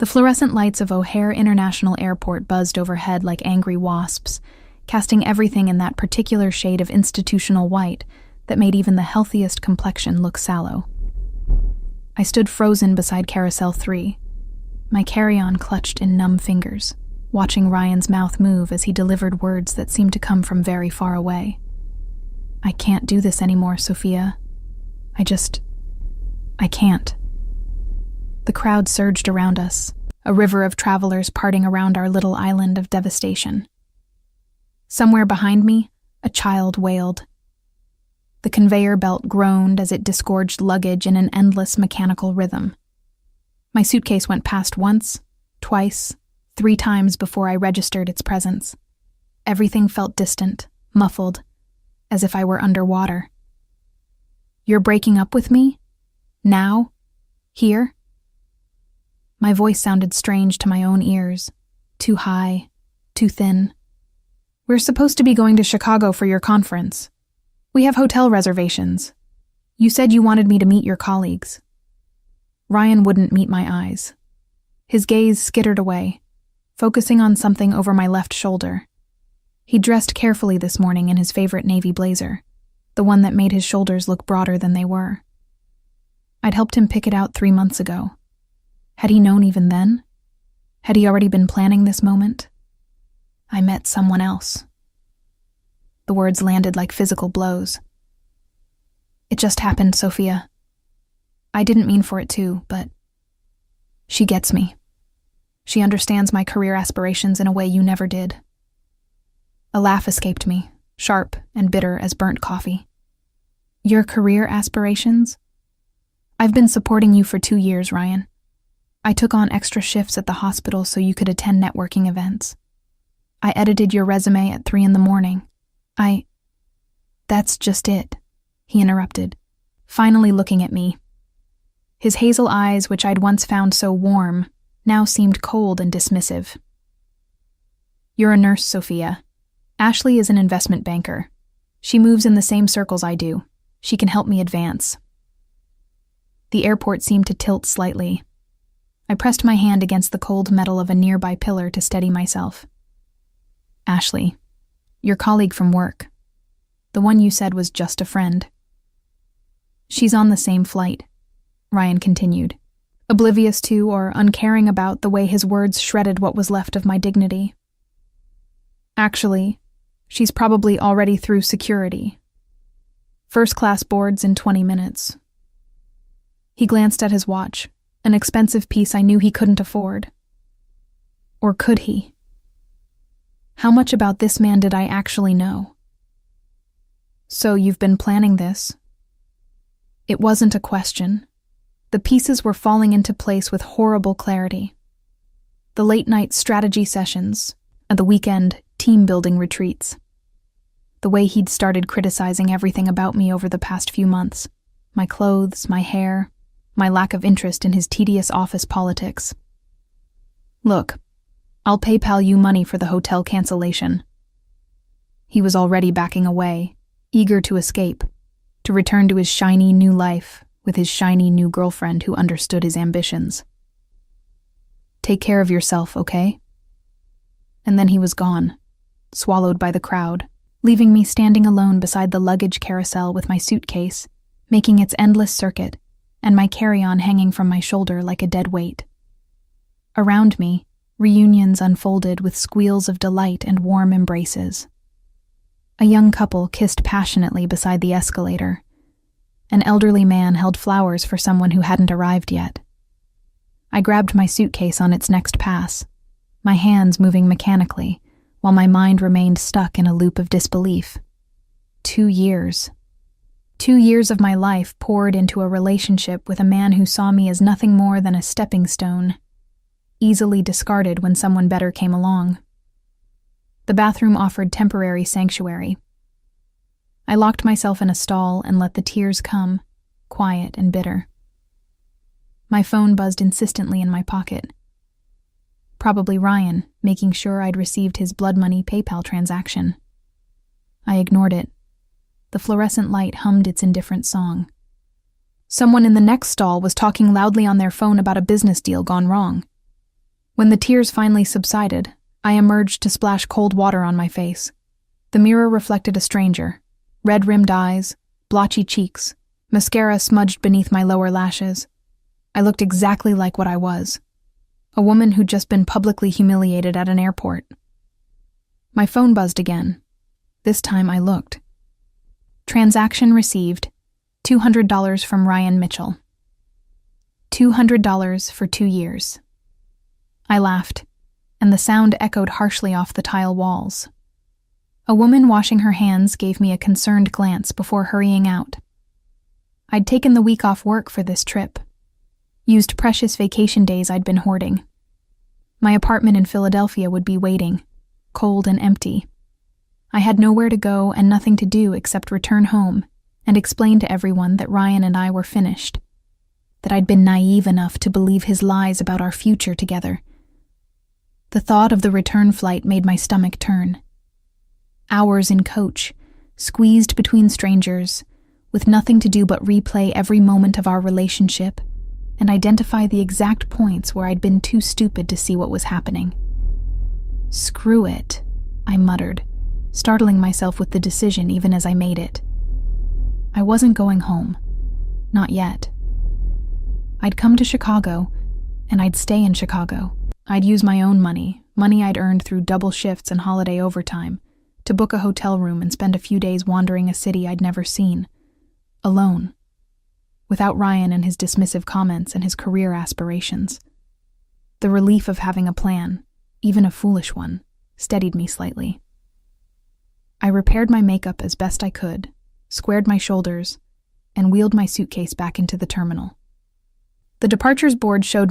The fluorescent lights of O'Hare International Airport buzzed overhead like angry wasps, casting everything in that particular shade of institutional white that made even the healthiest complexion look sallow. I stood frozen beside Carousel 3, my carry-on clutched in numb fingers, watching Ryan's mouth move as he delivered words that seemed to come from very far away. I can't do this anymore, Sophia. I can't. The crowd surged around us, a river of travelers parting around our little island of devastation. Somewhere behind me, a child wailed. The conveyor belt groaned as it disgorged luggage in an endless mechanical rhythm. My suitcase went past once, twice, 3 times before I registered its presence. Everything felt distant, muffled, as if I were underwater. You're breaking up with me? Now? Here? My voice sounded strange to my own ears, too high, too thin. We're supposed to be going to Chicago for your conference. We have hotel reservations. You said you wanted me to meet your colleagues. Ryan wouldn't meet my eyes. His gaze skittered away, focusing on something over my left shoulder. He dressed carefully this morning in his favorite navy blazer, the one that made his shoulders look broader than they were. I'd helped him pick it out 3 months ago. Had he known even then? Had he already been planning this moment? I met someone else. The words landed like physical blows. It just happened, Sophia. I didn't mean for it to, but she gets me. She understands my career aspirations in a way you never did. A laugh escaped me, sharp and bitter as burnt coffee. Your career aspirations? I've been supporting you for 2 years, Ryan. I took on extra shifts at the hospital so you could attend networking events. I edited your resume at 3 a.m. That's just it, he interrupted, finally looking at me. His hazel eyes, which I'd once found so warm, now seemed cold and dismissive. You're a nurse, Sophia. Ashley is an investment banker. She moves in the same circles I do. She can help me advance. The airport seemed to tilt slightly. I pressed my hand against the cold metal of a nearby pillar to steady myself. Ashley, your colleague from work. The one you said was just a friend. She's on the same flight, Ryan continued, oblivious to or uncaring about the way his words shredded what was left of my dignity. Actually, she's probably already through security. First-class boards in 20 minutes. He glanced at his watch, an expensive piece I knew he couldn't afford. Or could he? How much about this man did I actually know? So you've been planning this? It wasn't a question. The pieces were falling into place with horrible clarity. The late-night strategy sessions and the weekend team-building retreats. The way he'd started criticizing everything about me over the past few months. My clothes, my hair, my lack of interest in his tedious office politics. Look, I'll PayPal you money for the hotel cancellation. He was already backing away, eager to escape, to return to his shiny new life with his shiny new girlfriend who understood his ambitions. Take care of yourself, okay? And then he was gone, swallowed by the crowd, leaving me standing alone beside the luggage carousel with my suitcase, making its endless circuit, and my carry-on hanging from my shoulder like a dead weight. Around me, reunions unfolded with squeals of delight and warm embraces. A young couple kissed passionately beside the escalator. An elderly man held flowers for someone who hadn't arrived yet. I grabbed my suitcase on its next pass, my hands moving mechanically, while my mind remained stuck in a loop of disbelief. 2 years. 2 years of my life poured into a relationship with a man who saw me as nothing more than a stepping stone, easily discarded when someone better came along. The bathroom offered temporary sanctuary. I locked myself in a stall and let the tears come, quiet and bitter. My phone buzzed insistently in my pocket. Probably Ryan, making sure I'd received his blood money PayPal transaction. I ignored it. The fluorescent light hummed its indifferent song. Someone in the next stall was talking loudly on their phone about a business deal gone wrong. When the tears finally subsided, I emerged to splash cold water on my face. The mirror reflected a stranger, red-rimmed eyes, blotchy cheeks, mascara smudged beneath my lower lashes. I looked exactly like what I was, a woman who'd just been publicly humiliated at an airport. My phone buzzed again. This time I looked. Transaction received, $200 from Ryan Mitchell. $200 for 2 years. I laughed, and the sound echoed harshly off the tile walls. A woman washing her hands gave me a concerned glance before hurrying out. I'd taken the week off work for this trip, used precious vacation days I'd been hoarding. My apartment in Philadelphia would be waiting, cold and empty. I had nowhere to go and nothing to do except return home and explain to everyone that Ryan and I were finished, that I'd been naive enough to believe his lies about our future together. The thought of the return flight made my stomach turn. Hours in coach, squeezed between strangers, with nothing to do but replay every moment of our relationship and identify the exact points where I'd been too stupid to see what was happening. Screw it, I muttered, startling myself with the decision even as I made it. I wasn't going home. Not yet. I'd come to Chicago, and I'd stay in Chicago. I'd use my own money I'd earned through double shifts and holiday overtime, to book a hotel room and spend a few days wandering a city I'd never seen. Alone. Without Ryan and his dismissive comments and his career aspirations. The relief of having a plan, even a foolish one, steadied me slightly. I repaired my makeup as best I could, squared my shoulders, and wheeled my suitcase back into the terminal. The departures board showed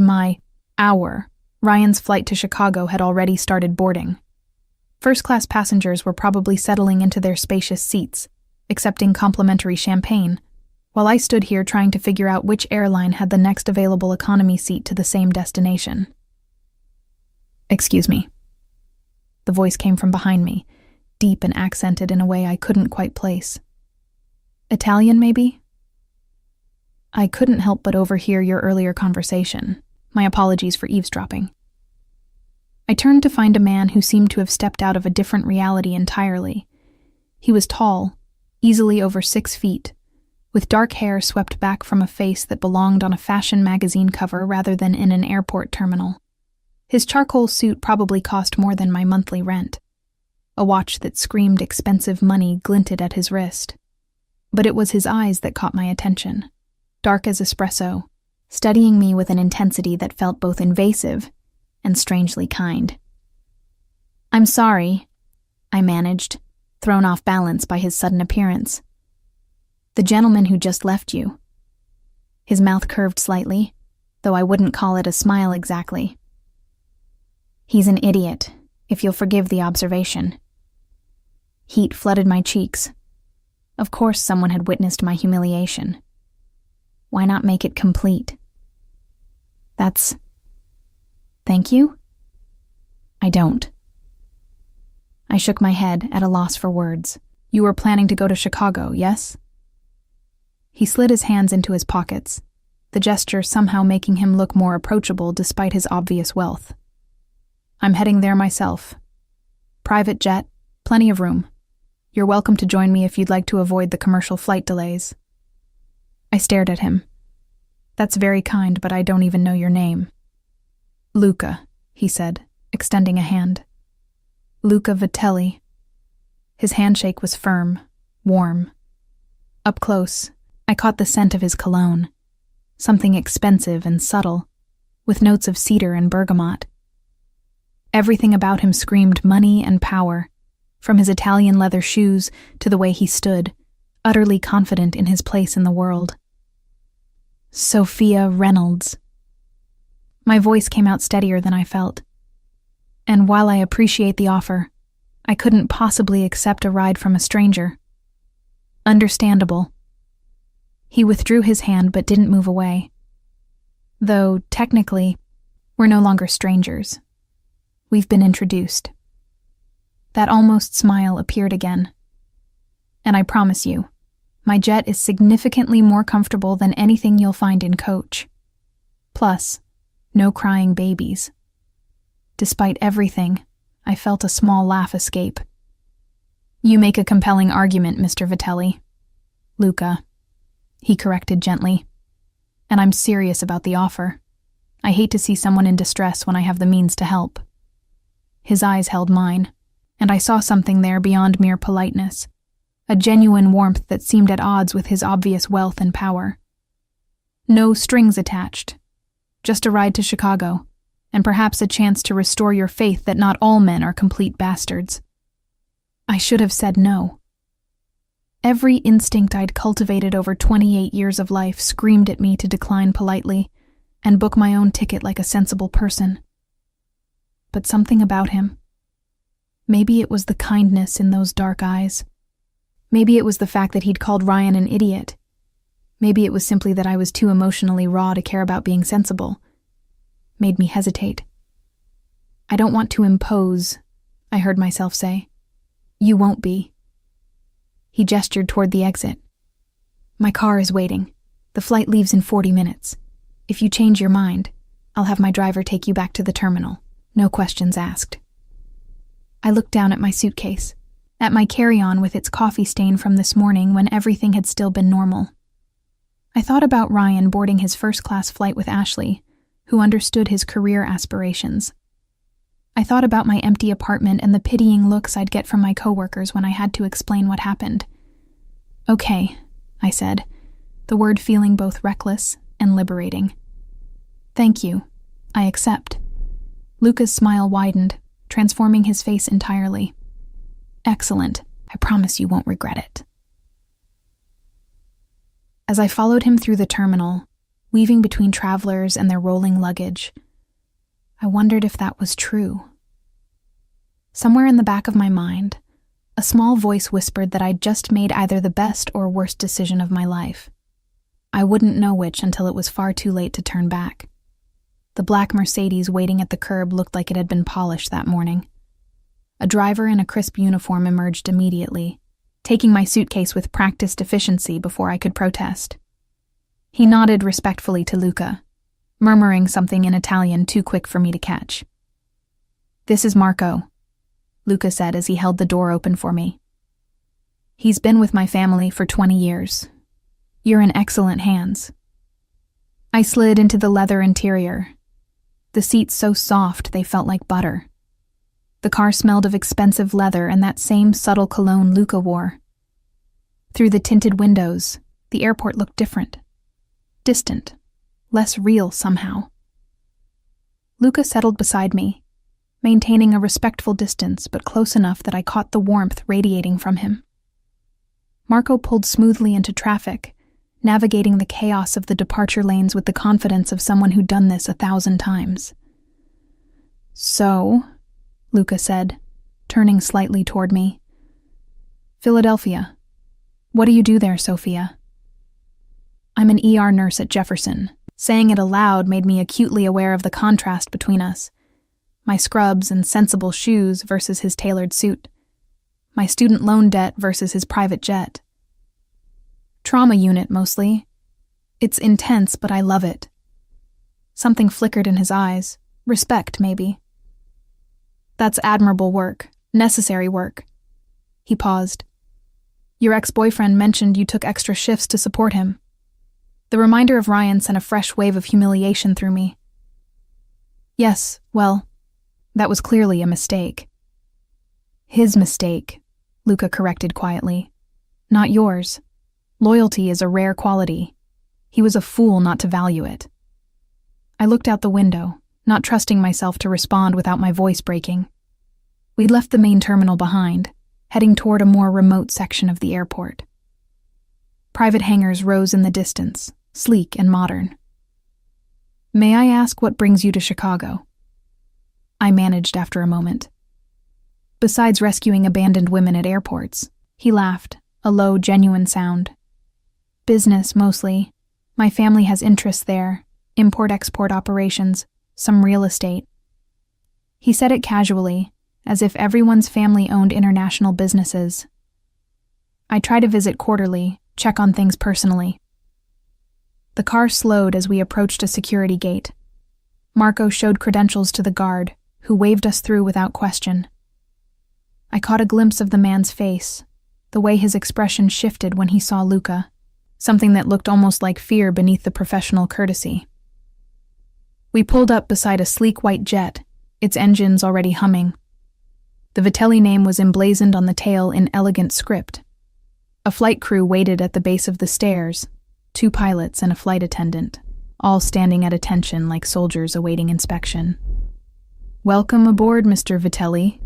Ryan's flight to Chicago had already started boarding. First-class passengers were probably settling into their spacious seats, accepting complimentary champagne, while I stood here trying to figure out which airline had the next available economy seat to the same destination. "Excuse me." The voice came from behind me, deep and accented in a way I couldn't quite place. "Italian, maybe?" "I couldn't help but overhear your earlier conversation. My apologies for eavesdropping." I turned to find a man who seemed to have stepped out of a different reality entirely. He was tall, easily over 6 feet, with dark hair swept back from a face that belonged on a fashion magazine cover rather than in an airport terminal. His charcoal suit probably cost more than my monthly rent. A watch that screamed expensive money glinted at his wrist. But it was his eyes that caught my attention, dark as espresso, studying me with an intensity that felt both invasive and strangely kind. "I'm sorry," I managed, thrown off balance by his sudden appearance. "The gentleman who just left you." His mouth curved slightly, though I wouldn't call it a smile exactly. "He's an idiot, if you'll forgive the observation." Heat flooded my cheeks. Of course someone had witnessed my humiliation. Why not make it complete? Thank you? I don't. I shook my head, at a loss for words. "You were planning to go to Chicago, yes?" He slid his hands into his pockets, the gesture somehow making him look more approachable despite his obvious wealth. "I'm heading there myself. Private jet, plenty of room. You're welcome to join me if you'd like to avoid the commercial flight delays." I stared at him. "That's very kind, but I don't even know your name." "Luca," he said, extending a hand. "Luca Vitelli." His handshake was firm, warm. Up close, I caught the scent of his cologne, something expensive and subtle, with notes of cedar and bergamot. Everything about him screamed money and power, from his Italian leather shoes to the way he stood, utterly confident in his place in the world. "Sophia Reynolds." My voice came out steadier than I felt. "And while I appreciate the offer, I couldn't possibly accept a ride from a stranger." "Understandable." He withdrew his hand but didn't move away. "Though, technically, we're no longer strangers. We've been introduced." That almost smile appeared again. "And I promise you, my jet is significantly more comfortable than anything you'll find in coach. Plus, no crying babies." Despite everything, I felt a small laugh escape. "You make a compelling argument, Mr. Vitelli." "Luca," he corrected gently. "And I'm serious about the offer. I hate to see someone in distress when I have the means to help." His eyes held mine, and I saw something there beyond mere politeness, a genuine warmth that seemed at odds with his obvious wealth and power. No strings attached, just a ride to Chicago, and perhaps a chance to restore your faith that not all men are complete bastards. I should have said no. Every instinct I'd cultivated over 28 years of life screamed at me to decline politely and book my own ticket like a sensible person. But something about him. Maybe it was the kindness in those dark eyes. Maybe it was the fact that he'd called Ryan an idiot. Maybe it was simply that I was too emotionally raw to care about being sensible. Made me hesitate. "I don't want to impose," I heard myself say. "You won't be." He gestured toward the exit. "My car is waiting. The flight leaves in 40 minutes. If you change your mind, I'll have my driver take you back to the terminal. No questions asked." I looked down at my suitcase, at my carry-on with its coffee stain from this morning when everything had still been normal. I thought about Ryan boarding his first-class flight with Ashley, who understood his career aspirations. I thought about my empty apartment and the pitying looks I'd get from my coworkers when I had to explain what happened. "Okay," I said, the word feeling both reckless and liberating. "Thank you. I accept." Luca's smile widened, transforming his face entirely. "Excellent. I promise you won't regret it." As I followed him through the terminal, weaving between travelers and their rolling luggage, I wondered if that was true. Somewhere in the back of my mind, a small voice whispered that I'd just made either the best or worst decision of my life. I wouldn't know which until it was far too late to turn back. The black Mercedes waiting at the curb looked like it had been polished that morning. A driver in a crisp uniform emerged immediately, taking my suitcase with practiced efficiency before I could protest. He nodded respectfully to Luca, murmuring something in Italian too quick for me to catch. "This is Marco," Luca said as he held the door open for me. "He's been with my family for 20 years. You're in excellent hands." I slid into the leather interior, the seats so soft they felt like butter. The car smelled of expensive leather and that same subtle cologne Luca wore. Through the tinted windows, the airport looked different. Distant. Less real somehow. Luca settled beside me, maintaining a respectful distance but close enough that I caught the warmth radiating from him. Marco pulled smoothly into traffic, navigating the chaos of the departure lanes with the confidence of someone who'd done this 1,000 times. "So," Luca said, turning slightly toward me. "Philadelphia. What do you do there, Sophia?" "I'm an ER nurse at Jefferson." Saying it aloud made me acutely aware of the contrast between us. My scrubs and sensible shoes versus his tailored suit. My student loan debt versus his private jet. Trauma unit, mostly. It's intense, but I love it. Something flickered in his eyes. Respect, maybe. "That's admirable work. Necessary work." He paused. "Your ex-boyfriend mentioned you took extra shifts to support him." The reminder of Ryan sent a fresh wave of humiliation through me. "Yes, well, that was clearly a mistake." "His mistake," Luca corrected quietly. "Not yours. Loyalty is a rare quality. He was a fool not to value it." I looked out the window, not trusting myself to respond without my voice breaking. We'd left the main terminal behind, heading toward a more remote section of the airport. Private hangars rose in the distance, sleek and modern. "May I ask what brings you to Chicago?" I managed after a moment. "Besides rescuing abandoned women at airports," he laughed, a low, genuine sound. "Business, mostly. My family has interests there, import-export operations, some real estate." He said it casually, as if everyone's family owned international businesses. I try to visit quarterly, check on things personally. The car slowed as we approached a security gate. Marco showed credentials to the guard, who waved us through without question. I caught a glimpse of the man's face, the way his expression shifted when he saw Luca, something that looked almost like fear beneath the professional courtesy. We pulled up beside a sleek white jet, its engines already humming. The Vitelli name was emblazoned on the tail in elegant script. A flight crew waited at the base of the stairs, 2 pilots and a flight attendant, all standing at attention like soldiers awaiting inspection. "Welcome aboard, Mr. Vitelli,"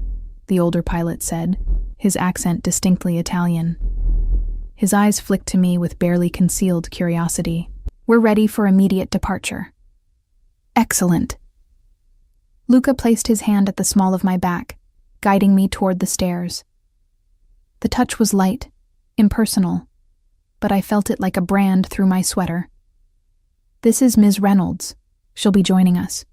the older pilot said, his accent distinctly Italian. His eyes flicked to me with barely concealed curiosity. "We're ready for immediate departure." "Excellent." Luca placed his hand at the small of my back, guiding me toward the stairs. The touch was light, impersonal, but I felt it like a brand through my sweater. "This is Ms. Reynolds. She'll be joining us."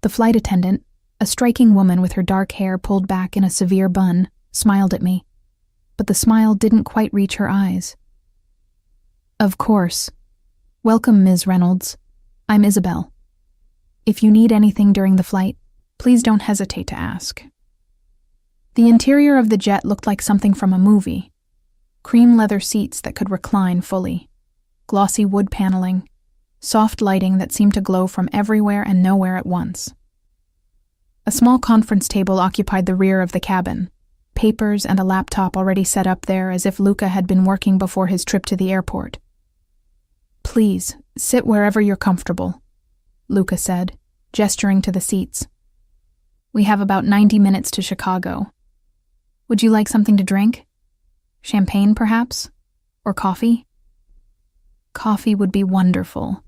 The flight attendant, a striking woman with her dark hair pulled back in a severe bun, smiled at me, but the smile didn't quite reach her eyes. "Of course. Welcome, Ms. Reynolds. I'm Isabel. If you need anything during the flight, please don't hesitate to ask." The interior of the jet looked like something from a movie. Cream leather seats that could recline fully, glossy wood paneling, soft lighting that seemed to glow from everywhere and nowhere at once. A small conference table occupied the rear of the cabin, papers and a laptop already set up there as if Luca had been working before his trip to the airport. "Please, sit wherever you're comfortable," Luca said, gesturing to the seats. "We have about 90 minutes to Chicago. Would you like something to drink? Champagne, perhaps? Or coffee?" "Coffee would be wonderful."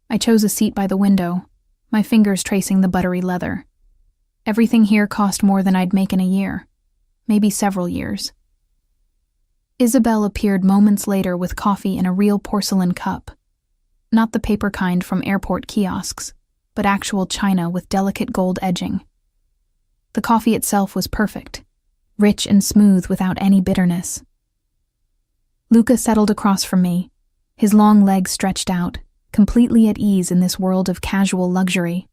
I chose a seat by the window, my fingers tracing the buttery leather. Everything here cost more than I'd make in a year, maybe several years. Isabel appeared moments later with coffee in a real porcelain cup. Not the paper kind from airport kiosks, but actual china with delicate gold edging. The coffee itself was perfect, rich and smooth without any bitterness. Luca settled across from me, his long legs stretched out, completely at ease in this world of casual luxury.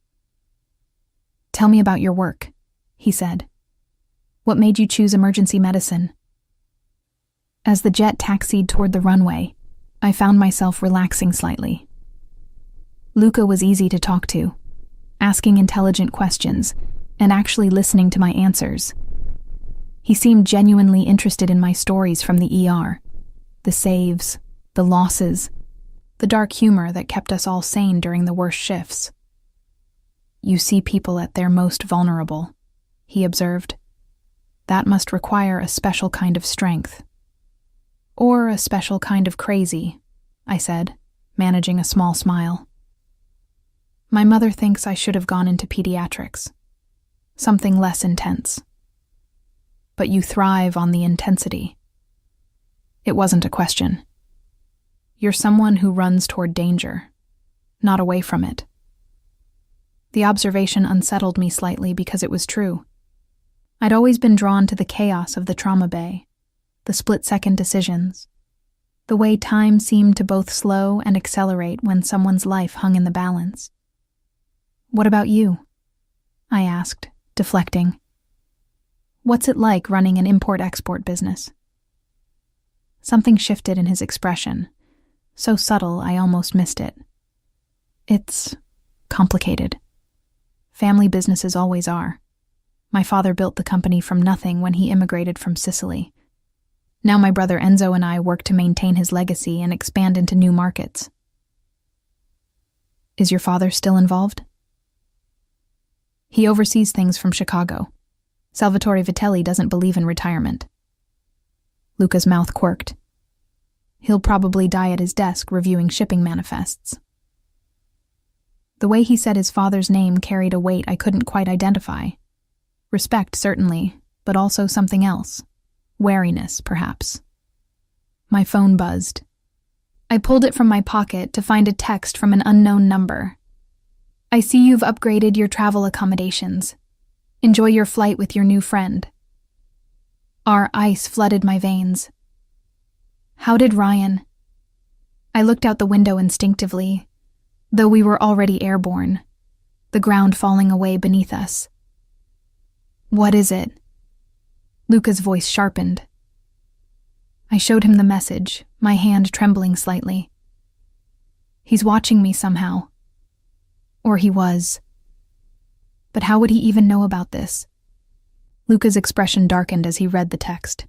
"Tell me about your work," he said. "What made you choose emergency medicine?" As the jet taxied toward the runway, I found myself relaxing slightly. Luca was easy to talk to, asking intelligent questions and actually listening to my answers. He seemed genuinely interested in my stories from the ER, the saves, the losses, the dark humor that kept us all sane during the worst shifts. "You see people at their most vulnerable," he observed. "That must require a special kind of strength." "Or a special kind of crazy," I said, managing a small smile. "My mother thinks I should have gone into pediatrics. Something less intense." "But you thrive on the intensity." It wasn't a question. "You're someone who runs toward danger, not away from it." The observation unsettled me slightly because it was true. I'd always been drawn to the chaos of the trauma bay, the split-second decisions, the way time seemed to both slow and accelerate when someone's life hung in the balance. "What about you?" I asked, deflecting. "What's it like running an import-export business?" Something shifted in his expression, so subtle I almost missed it. "It's complicated. Family businesses always are. My father built the company from nothing when he immigrated from Sicily. Now my brother Enzo and I work to maintain his legacy and expand into new markets." "Is your father still involved?" "He oversees things from Chicago. Salvatore Vitelli doesn't believe in retirement." Luca's mouth quirked. "He'll probably die at his desk reviewing shipping manifests." The way he said his father's name carried a weight I couldn't quite identify. Respect, certainly, but also something else. Wariness, perhaps. My phone buzzed. I pulled it from my pocket to find a text from an unknown number. "I see you've upgraded your travel accommodations. Enjoy your flight with your new friend." Our ice flooded my veins. How did Ryan? I looked out the window instinctively, though we were already airborne. the ground falling away beneath us. "What is it?" Luca's voice sharpened. I showed him the message, my hand trembling slightly. He's watching me somehow. Or he was. But how would he even know about this? Luca's expression darkened as he read the text.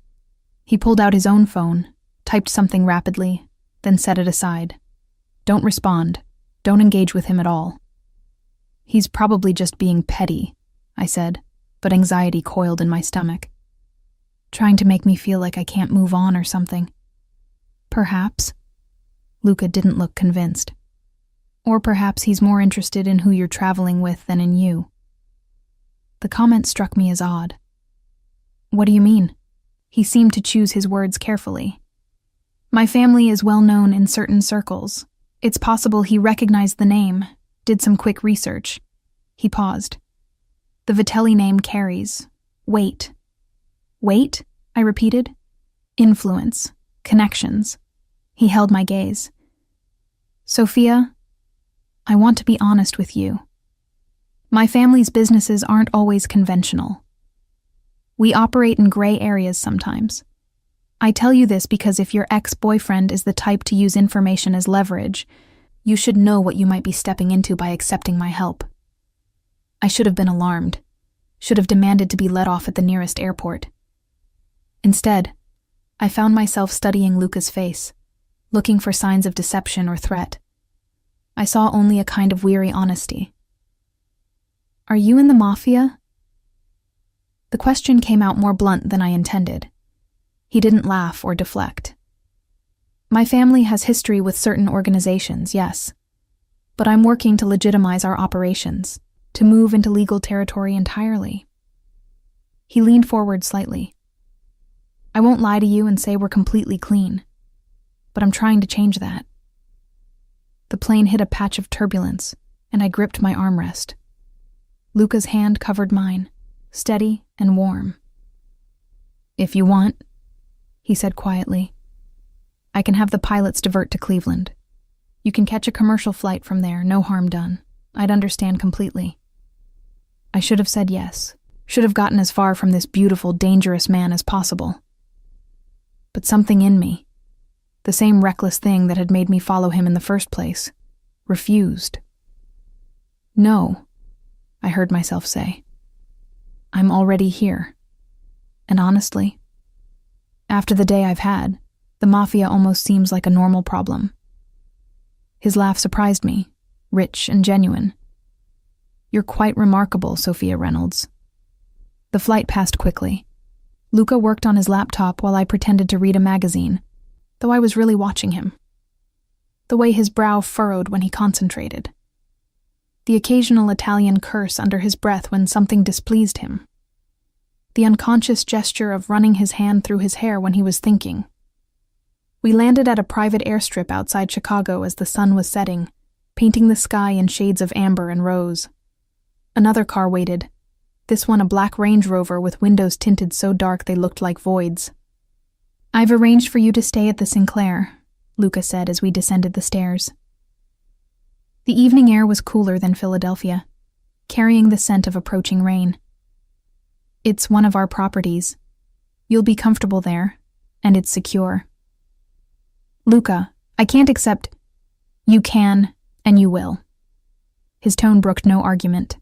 He pulled out his own phone, typed something rapidly, then set it aside. "Don't respond. Don't engage with him at all." "He's probably just being petty," I said, but anxiety coiled in my stomach. "Trying to make me feel like I can't move on or something." "Perhaps." Luca didn't look convinced. "Or perhaps he's more interested in who you're traveling with than in you." The comment struck me as odd. "What do you mean?" He seemed to choose his words carefully. "My family is well known in certain circles. It's possible he recognized the name, did some quick research." He paused. "The Vitelli name carries weight." "Weight?" I repeated. "Influence. Connections." He held my gaze. "Sophia, I want to be honest with you. My family's businesses aren't always conventional. We operate in gray areas sometimes. I tell you this because if your ex-boyfriend is the type to use information as leverage, you should know what you might be stepping into by accepting my help." I should have been alarmed, should have demanded to be let off at the nearest airport. Instead, I found myself studying Luca's face, looking for signs of deception or threat. I saw only a kind of weary honesty. "Are you in the Mafia?" The question came out more blunt than I intended. He didn't laugh or deflect. "My family has history with certain organizations, yes. But I'm working to legitimize our operations, to move into legal territory entirely." He leaned forward slightly. "I won't lie to you and say we're completely clean, but I'm trying to change that." The plane hit a patch of turbulence, and I gripped my armrest. Luca's hand covered mine, steady and warm. "If you want," he said quietly, "I can have the pilots divert to Cleveland. You can catch a commercial flight from there, no harm done. I'd understand completely." I should have said yes, should have gotten as far from this beautiful, dangerous man as possible. But something in me, the same reckless thing that had made me follow him in the first place, refused. "No," I heard myself say. "I'm already here. And honestly, after the day I've had, the Mafia almost seems like a normal problem." His laugh surprised me, rich and genuine. "You're quite remarkable, Sophia Reynolds." The flight passed quickly. Luca worked on his laptop while I pretended to read a magazine, though I was really watching him. The way his brow furrowed when he concentrated. The occasional Italian curse under his breath when something displeased him. The unconscious gesture of running his hand through his hair when he was thinking. We landed at a private airstrip outside Chicago as the sun was setting, painting the sky in shades of amber and rose. Another car waited, this one a black Range Rover with windows tinted so dark they looked like voids. "I've arranged for you to stay at the Sinclair," Luca said as we descended the stairs. The evening air was cooler than Philadelphia, carrying the scent of approaching rain. "It's one of our properties. You'll be comfortable there, and it's secure." "Luca, I can't accept—" "You can, and you will." His tone brooked no argument.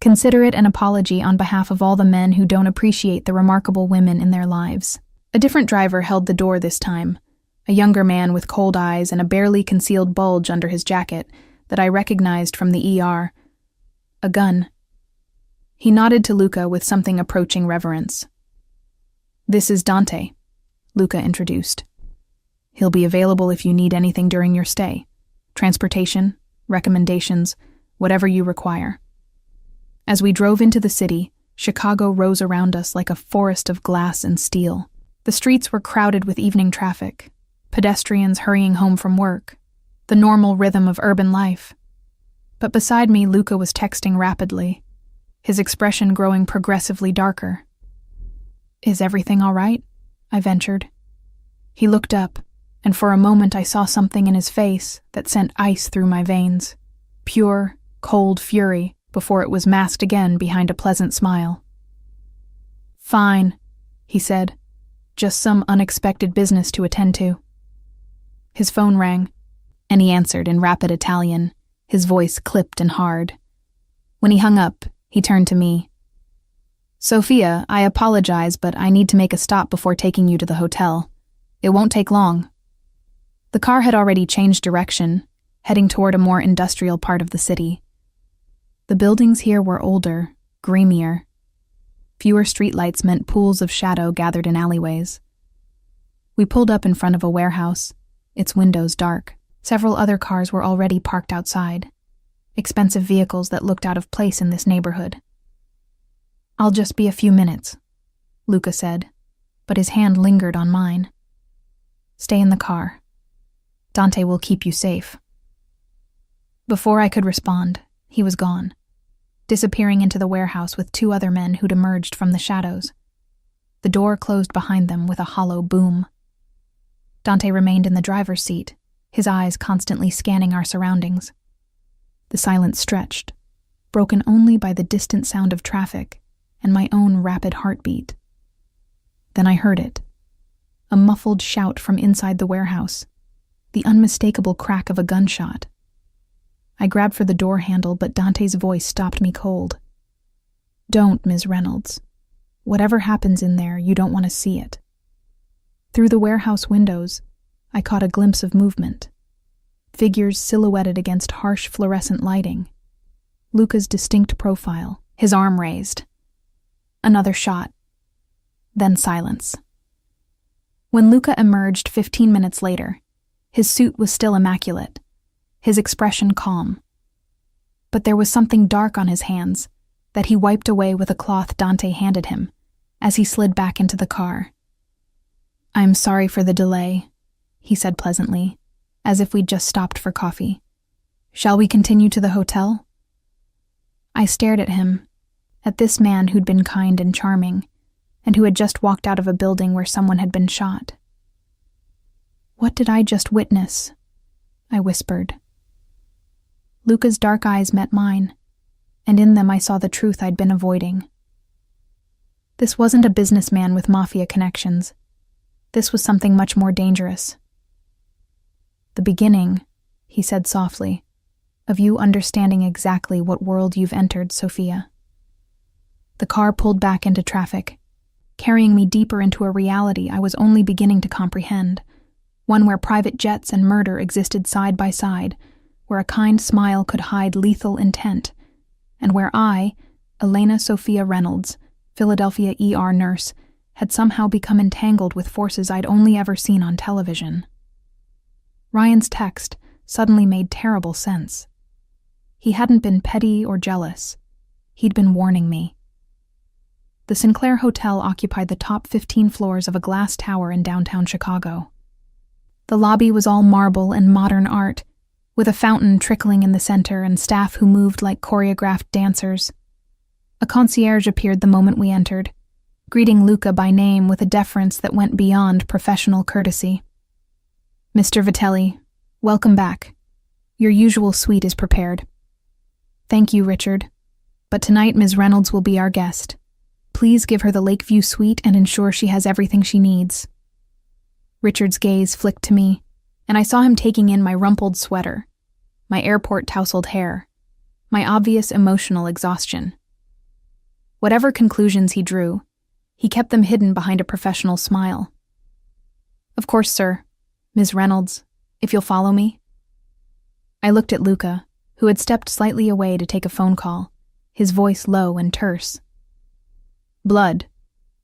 "Consider it an apology on behalf of all the men who don't appreciate the remarkable women in their lives." A different driver held the door this time, a younger man with cold eyes and a barely concealed bulge under his jacket that I recognized from the ER. A gun. He nodded to Luca with something approaching reverence. "This is Dante," Luca introduced. "He'll be available if you need anything during your stay. Transportation, recommendations, whatever you require." As we drove into the city, Chicago rose around us like a forest of glass and steel. The streets were crowded with evening traffic, pedestrians hurrying home from work, the normal rhythm of urban life. But beside me, Luca was texting rapidly, his expression growing progressively darker. "Is everything all right?" I ventured. He looked up, and for a moment I saw something in his face that sent ice through my veins. Pure, cold fury before it was masked again behind a pleasant smile. "Fine," he said. "Just some unexpected business to attend to." His phone rang, and he answered in rapid Italian, his voice clipped and hard. When he hung up, he turned to me. "Sophia, I apologize, but I need to make a stop before taking you to the hotel. It won't take long." The car had already changed direction, heading toward a more industrial part of the city. The buildings here were older, grimier. Fewer streetlights meant pools of shadow gathered in alleyways. We pulled up in front of a warehouse, its windows dark. Several other cars were already parked outside, expensive vehicles that looked out of place in this neighborhood. "I'll just be a few minutes," Luca said, but his hand lingered on mine. "Stay in the car. Dante will keep you safe." Before I could respond, he was gone, disappearing into the warehouse with two other men who'd emerged from the shadows. The door closed behind them with a hollow boom. Dante remained in the driver's seat, his eyes constantly scanning our surroundings. The silence stretched, broken only by the distant sound of traffic and my own rapid heartbeat. Then I heard it, a muffled shout from inside the warehouse, the unmistakable crack of a gunshot. I grabbed for the door handle, but Dante's voice stopped me cold. "Don't, Ms. Reynolds. Whatever happens in there, you don't want to see it." Through the warehouse windows, I caught a glimpse of movement. Figures silhouetted against harsh fluorescent lighting. Luca's distinct profile, his arm raised. Another shot. Then silence. When Luca emerged 15 minutes later, his suit was still immaculate, his expression calm. But there was something dark on his hands that he wiped away with a cloth Dante handed him as he slid back into the car. "I'm sorry for the delay," he said pleasantly, as if we'd just stopped for coffee. "Shall we continue to the hotel?" I stared at him, at this man who'd been kind and charming, and who had just walked out of a building where someone had been shot. "What did I just witness?" I whispered. Luca's dark eyes met mine, and in them I saw the truth I'd been avoiding. This wasn't a businessman with Mafia connections. This was something much more dangerous. "The beginning," he said softly, "of you understanding exactly what world you've entered, Sophia." The car pulled back into traffic, carrying me deeper into a reality I was only beginning to comprehend, one where private jets and murder existed side by side, where a kind smile could hide lethal intent, and where I, Elena Sophia Reynolds, Philadelphia ER nurse, had somehow become entangled with forces I'd only ever seen on television. Ryan's text suddenly made terrible sense. He hadn't been petty or jealous. He'd been warning me. The Sinclair Hotel occupied the top 15 floors of a glass tower in downtown Chicago. The lobby was all marble and modern art, with a fountain trickling in the center and staff who moved like choreographed dancers. A concierge appeared the moment we entered, greeting Luca by name with a deference that went beyond professional courtesy. "Mr. Vitelli, welcome back. Your usual suite is prepared." "Thank you, Richard. But tonight Ms. Reynolds will be our guest. Please give her the Lakeview suite and ensure she has everything she needs." Richard's gaze flicked to me, and I saw him taking in my rumpled sweater, my airport tousled hair, my obvious emotional exhaustion. Whatever conclusions he drew, he kept them hidden behind a professional smile. "Of course, sir. Ms. Reynolds, if you'll follow me." I looked at Luca, who had stepped slightly away to take a phone call, his voice low and terse. Blood,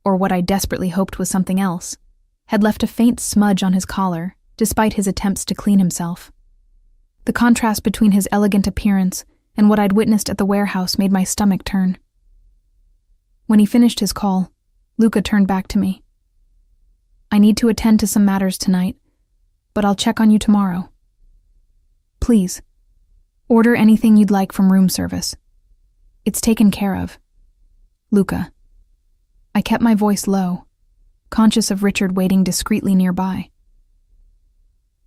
or what I desperately hoped was something else, had left a faint smudge on his collar, despite his attempts to clean himself. The contrast between his elegant appearance and what I'd witnessed at the warehouse made my stomach turn. When he finished his call, Luca turned back to me. "I need to attend to some matters tonight, but I'll check on you tomorrow. Please, order anything you'd like from room service. It's taken care of. Luca." I kept my voice low, conscious of Richard waiting discreetly nearby.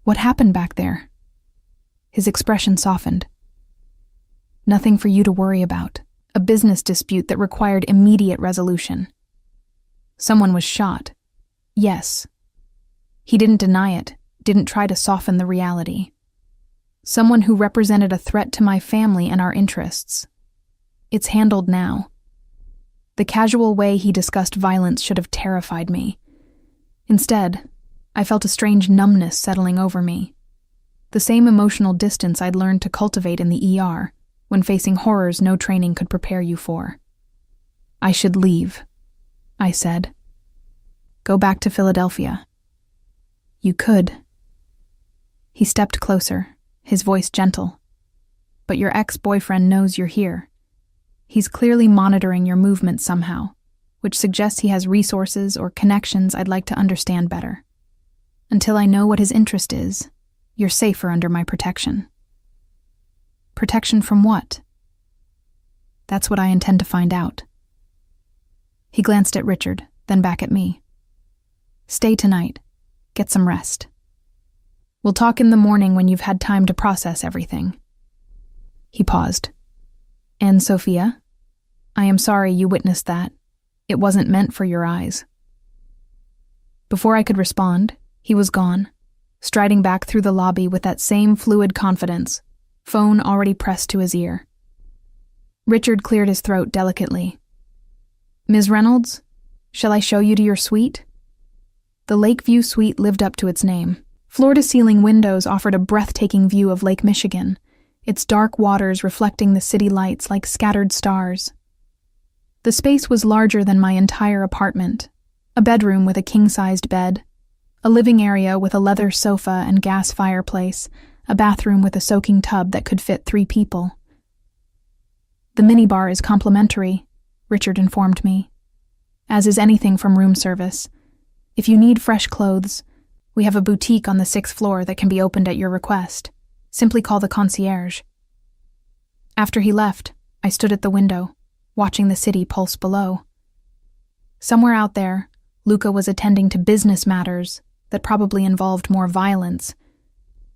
"What happened back there?" His expression softened. Nothing for you to worry about. A business dispute that required immediate resolution. Someone was shot. Yes. He didn't deny it, didn't try to soften the reality. Someone who represented a threat to my family and our interests. It's handled now. The casual way he discussed violence should have terrified me. Instead, I felt a strange numbness settling over me. The same emotional distance I'd learned to cultivate in the ER, when facing horrors no training could prepare you for. I should leave, I said. Go back to Philadelphia. You could. He stepped closer, his voice gentle. But your ex-boyfriend knows you're here. He's clearly monitoring your movements somehow, which suggests he has resources or connections I'd like to understand better. Until I know what his interest is, you're safer under my protection. Protection from what? That's what I intend to find out. He glanced at Richard, then back at me. Stay tonight. Get some rest. We'll talk in the morning when you've had time to process everything. He paused. And Sophia? I am sorry you witnessed that. It wasn't meant for your eyes. Before I could respond, he was gone, striding back through the lobby with that same fluid confidence, phone already pressed to his ear. Richard cleared his throat delicately. Ms. Reynolds, shall I show you to your suite? The Lakeview Suite lived up to its name. Floor-to-ceiling windows offered a breathtaking view of Lake Michigan, its dark waters reflecting the city lights like scattered stars. The space was larger than my entire apartment, a bedroom with a king-sized bed, a living area with a leather sofa and gas fireplace, a bathroom with a soaking tub that could fit 3 people. The minibar is complimentary, Richard informed me, as is anything from room service. If you need fresh clothes, we have a boutique on the 6th floor that can be opened at your request. Simply call the concierge. After he left, I stood at the window, watching the city pulse below. Somewhere out there, Luca was attending to business matters that probably involved more violence,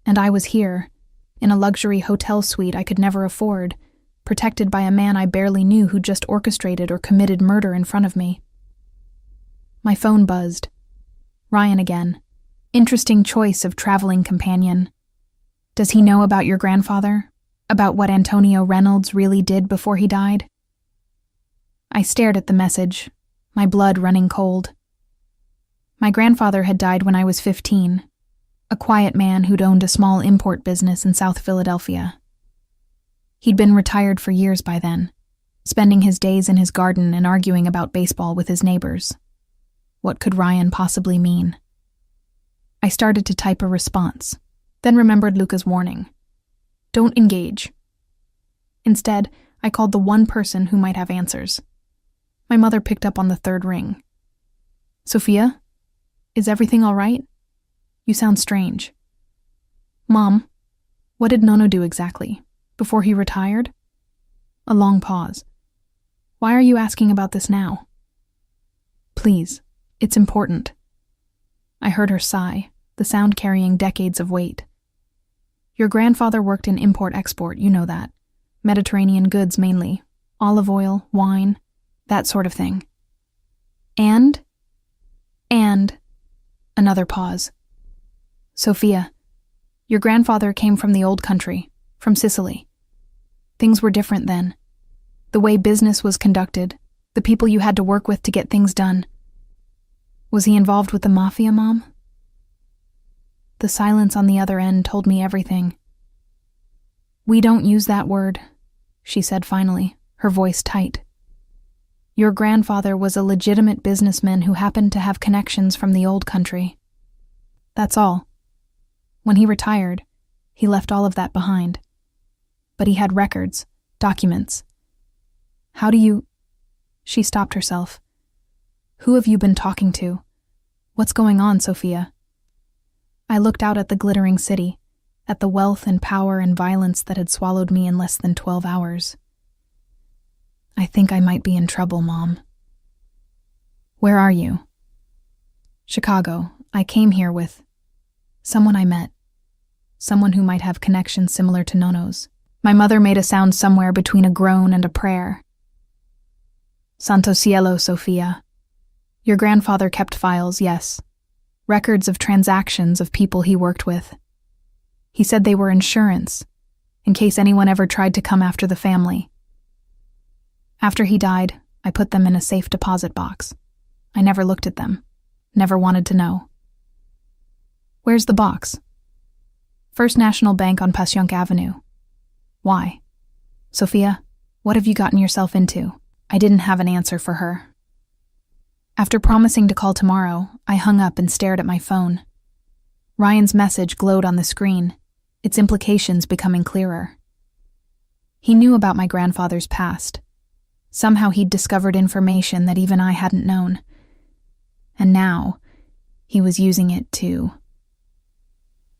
and I was here, in a luxury hotel suite I could never afford, protected by a man I barely knew who just orchestrated or committed murder in front of me. My phone buzzed. Ryan again. Interesting choice of traveling companion. Does he know about your grandfather? About what Antonio Reynolds really did before he died? I stared at the message, my blood running cold. My grandfather had died when I was 15, a quiet man who'd owned a small import business in South Philadelphia. He'd been retired for years by then, spending his days in his garden and arguing about baseball with his neighbors. What could Ryan possibly mean? I started to type a response, then remembered Luca's warning. Don't engage. Instead, I called the one person who might have answers. My mother picked up on the 3rd ring. Sophia? Is everything all right? You sound strange. Mom, what did Nono do exactly? Before he retired? A long pause. Why are you asking about this now? Please, it's important. I heard her sigh, the sound carrying decades of weight. Your grandfather worked in import-export, you know that. Mediterranean goods mainly. Olive oil, wine, that sort of thing. And another pause. Sophia, your grandfather came from the old country, from Sicily. Things were different then. The way business was conducted, the people you had to work with to get things done. Was he involved with the Mafia, Mom? The silence on the other end told me everything. We don't use that word, she said finally, her voice tight. Your grandfather was a legitimate businessman who happened to have connections from the old country. That's all. When he retired, he left all of that behind. But he had records, documents. How do you... She stopped herself. Who have you been talking to? What's going on, Sophia? I looked out at the glittering city, at the wealth and power and violence that had swallowed me in less than 12 hours. I think I might be in trouble, Mom. Where are you? Chicago. I came here with someone I met. Someone who might have connections similar to Nono's. My mother made a sound somewhere between a groan and a prayer. Santo cielo, Sofia. Your grandfather kept files, yes. Records of transactions of people he worked with. He said they were insurance, in case anyone ever tried to come after the family. After he died, I put them in a safe deposit box. I never looked at them, never wanted to know. Where's the box? First National Bank on Passyunk Avenue. Why? Sophia, what have you gotten yourself into? I didn't have an answer for her. After promising to call tomorrow, I hung up and stared at my phone. Ryan's message glowed on the screen, its implications becoming clearer. He knew about my grandfather's past. Somehow he'd discovered information that even I hadn't known. And now, he was using it to...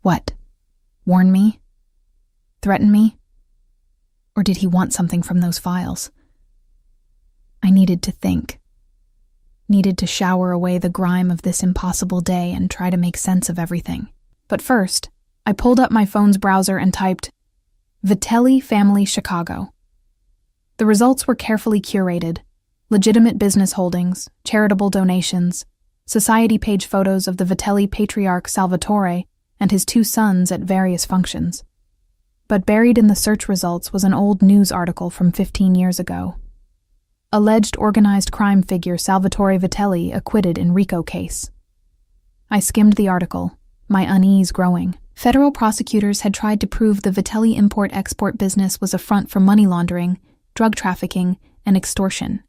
What? Warn me? Threaten me? Or did he want something from those files? I needed to think. Needed to shower away the grime of this impossible day and try to make sense of everything. But first, I pulled up my phone's browser and typed, Vitelli Family Chicago. The results were carefully curated, legitimate business holdings, charitable donations, society page photos of the Vitelli patriarch Salvatore and his 2 sons at various functions. But buried in the search results was an old news article from 15 years ago. Alleged organized crime figure Salvatore Vitelli acquitted in RICO case. I skimmed the article, my unease growing. Federal prosecutors had tried to prove the Vitelli import-export business was a front for money laundering, drug trafficking, and extortion.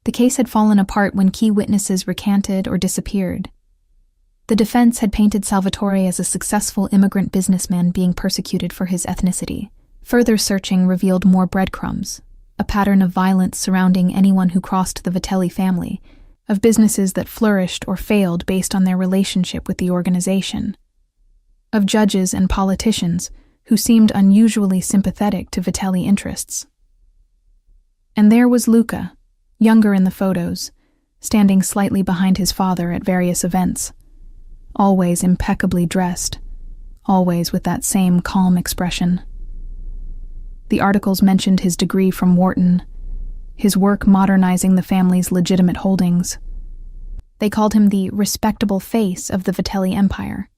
The case had fallen apart when key witnesses recanted or disappeared. The defense had painted Salvatore as a successful immigrant businessman being persecuted for his ethnicity. Further searching revealed more breadcrumbs, a pattern of violence surrounding anyone who crossed the Vitelli family, of businesses that flourished or failed based on their relationship with the organization, of judges and politicians who seemed unusually sympathetic to Vitelli interests. And there was Luca, younger in the photos, standing slightly behind his father at various events, always impeccably dressed, always with that same calm expression. The articles mentioned his degree from Wharton, his work modernizing the family's legitimate holdings. They called him the respectable face of the Vitelli empire.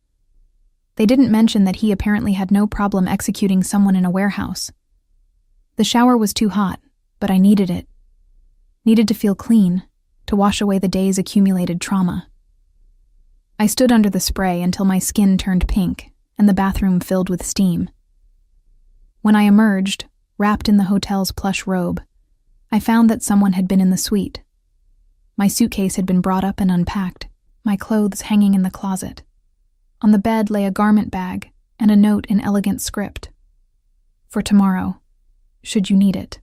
They didn't mention that he apparently had no problem executing someone in a warehouse. The shower was too hot, but I needed it. Needed to feel clean, to wash away the day's accumulated trauma. I stood under the spray until my skin turned pink and the bathroom filled with steam. When I emerged, wrapped in the hotel's plush robe, I found that someone had been in the suite. My suitcase had been brought up and unpacked, my clothes hanging in the closet. On the bed lay a garment bag and a note in elegant script. For tomorrow, should you need it.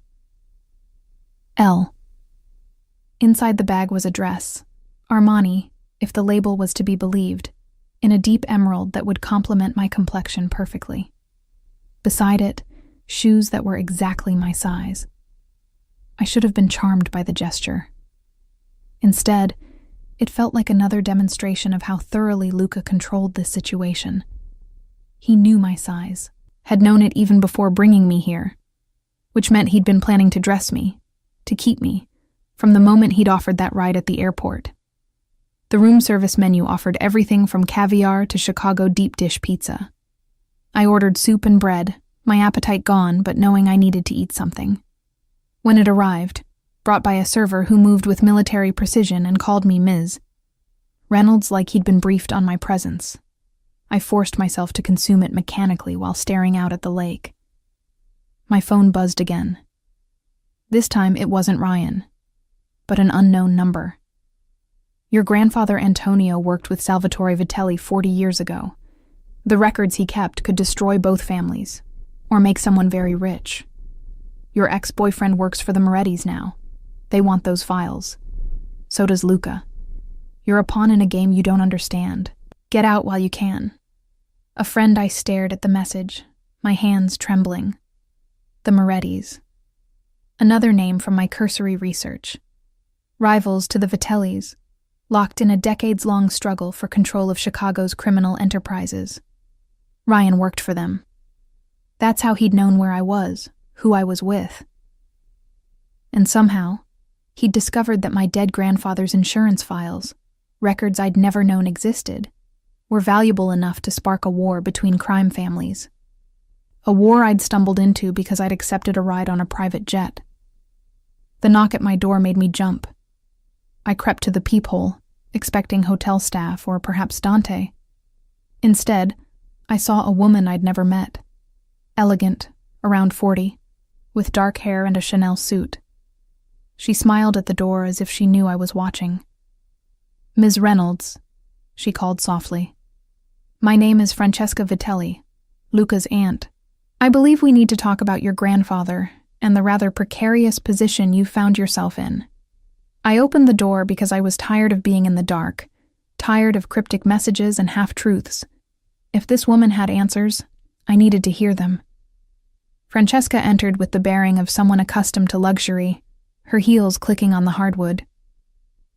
L. Inside the bag was a dress, Armani, if the label was to be believed, in a deep emerald that would complement my complexion perfectly. Beside it, shoes that were exactly my size. I should have been charmed by the gesture. Instead, it felt like another demonstration of how thoroughly Luca controlled this situation. He knew my size, had known it even before bringing me here, which meant he'd been planning to dress me, to keep me, from the moment he'd offered that ride at the airport. The room service menu offered everything from caviar to Chicago deep dish pizza. I ordered soup and bread, my appetite gone, but knowing I needed to eat something. When it arrived, brought by a server who moved with military precision and called me Ms. Reynolds like he'd been briefed on my presence. I forced myself to consume it mechanically while staring out at the lake. My phone buzzed again. This time it wasn't Ryan, but an unknown number. Your grandfather Antonio worked with Salvatore Vitelli 40 years ago. The records he kept could destroy both families, or make someone very rich. Your ex-boyfriend works for the Morettis now. They want those files. So does Luca. You're a pawn in a game you don't understand. Get out while you can. A friend I stared at the message, my hands trembling. The Morettis. Another name from my cursory research. Rivals to the Vitellis, locked in a decades-long struggle for control of Chicago's criminal enterprises. Ryan worked for them. That's how he'd known where I was, who I was with. And somehow, he'd discovered that my dead grandfather's insurance files, records I'd never known existed, were valuable enough to spark a war between crime families. A war I'd stumbled into because I'd accepted a ride on a private jet. The knock at my door made me jump. I crept to the peephole, expecting hotel staff or perhaps Dante. Instead, I saw a woman I'd never met. Elegant, around 40, with dark hair and a Chanel suit. She smiled at the door as if she knew I was watching. "Ms. Reynolds," she called softly. "My name is Francesca Vitelli, Luca's aunt. I believe we need to talk about your grandfather and the rather precarious position you found yourself in." I opened the door because I was tired of being in the dark, tired of cryptic messages and half-truths. If this woman had answers, I needed to hear them. Francesca entered with the bearing of someone accustomed to luxury, her heels clicking on the hardwood.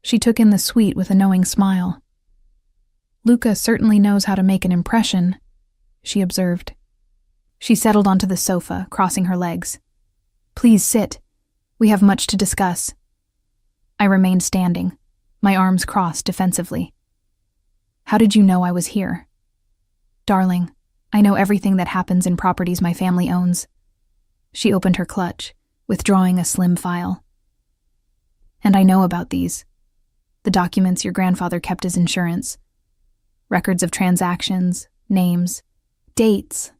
She took in the suite with a knowing smile. "Luca certainly knows how to make an impression," she observed. She settled onto the sofa, crossing her legs. "Please sit. We have much to discuss." I remained standing, my arms crossed defensively. "How did you know I was here?" "Darling, I know everything that happens in properties my family owns." She opened her clutch, withdrawing a slim file. "And I know about these. The documents your grandfather kept as insurance. Records of transactions, names, dates,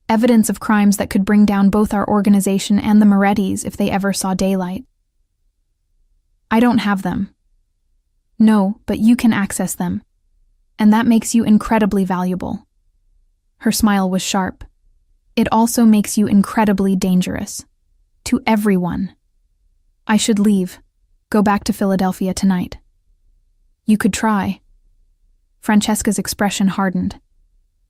evidence of crimes that could bring down both our organization and the Morettis if they ever saw daylight. I don't have them. No, but you can access them. And that makes you incredibly valuable." Her smile was sharp. "It also makes you incredibly dangerous. To everyone. I should leave. Go back to Philadelphia tonight." "You could try." Francesca's expression hardened.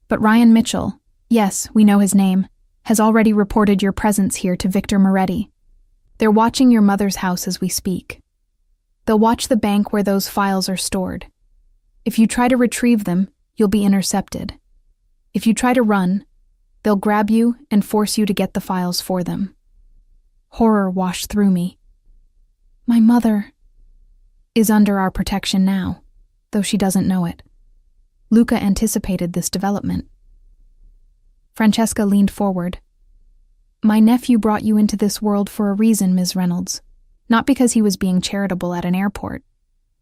"But Ryan Mitchell, yes, we know his name, has already reported your presence here to Victor Moretti. They're watching your mother's house as we speak. They'll watch the bank where those files are stored. If you try to retrieve them, you'll be intercepted. If you try to run, they'll grab you and force you to get the files for them." Horror washed through me. "My mother is under our protection now, though she doesn't know it." Luca anticipated this development. Francesca leaned forward. "My nephew brought you into this world for a reason, Ms. Reynolds. Not because he was being charitable at an airport,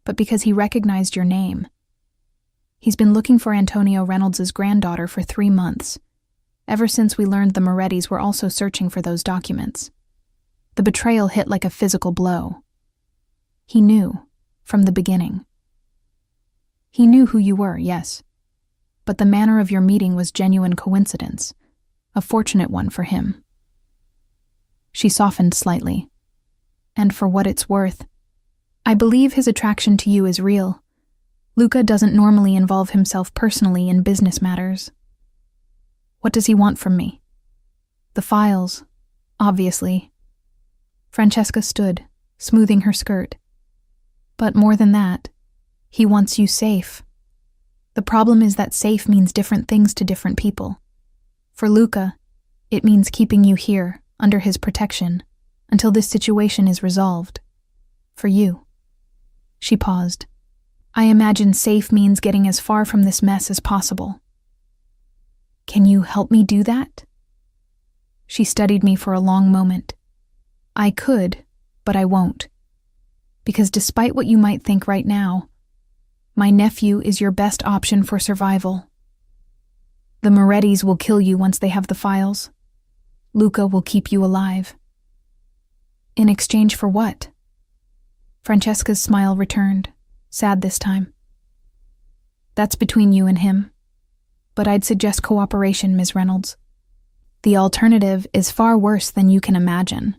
but because he recognized your name. He's been looking for Antonio Reynolds' granddaughter for 3 months, ever since we learned the Morettis were also searching for those documents. The betrayal hit like a physical blow. He knew, from the beginning. He knew who you were, yes, but the manner of your meeting was genuine coincidence, a fortunate one for him." She softened slightly. "And for what it's worth, I believe his attraction to you is real. Luca doesn't normally involve himself personally in business matters." "What does he want from me?" "The files, obviously." Francesca stood, smoothing her skirt. "But more than that, he wants you safe. The problem is that safe means different things to different people. For Luca, it means keeping you here, under his protection, until this situation is resolved. For you." She paused. "I imagine safe means getting as far from this mess as possible." "Can you help me do that?" She studied me for a long moment. "I could, but I won't. Because despite what you might think right now, my nephew is your best option for survival. The Morettis will kill you once they have the files. Luca will keep you alive." "In exchange for what?" Francesca's smile returned, sad this time. "That's between you and him. But I'd suggest cooperation, Ms. Reynolds. The alternative is far worse than you can imagine."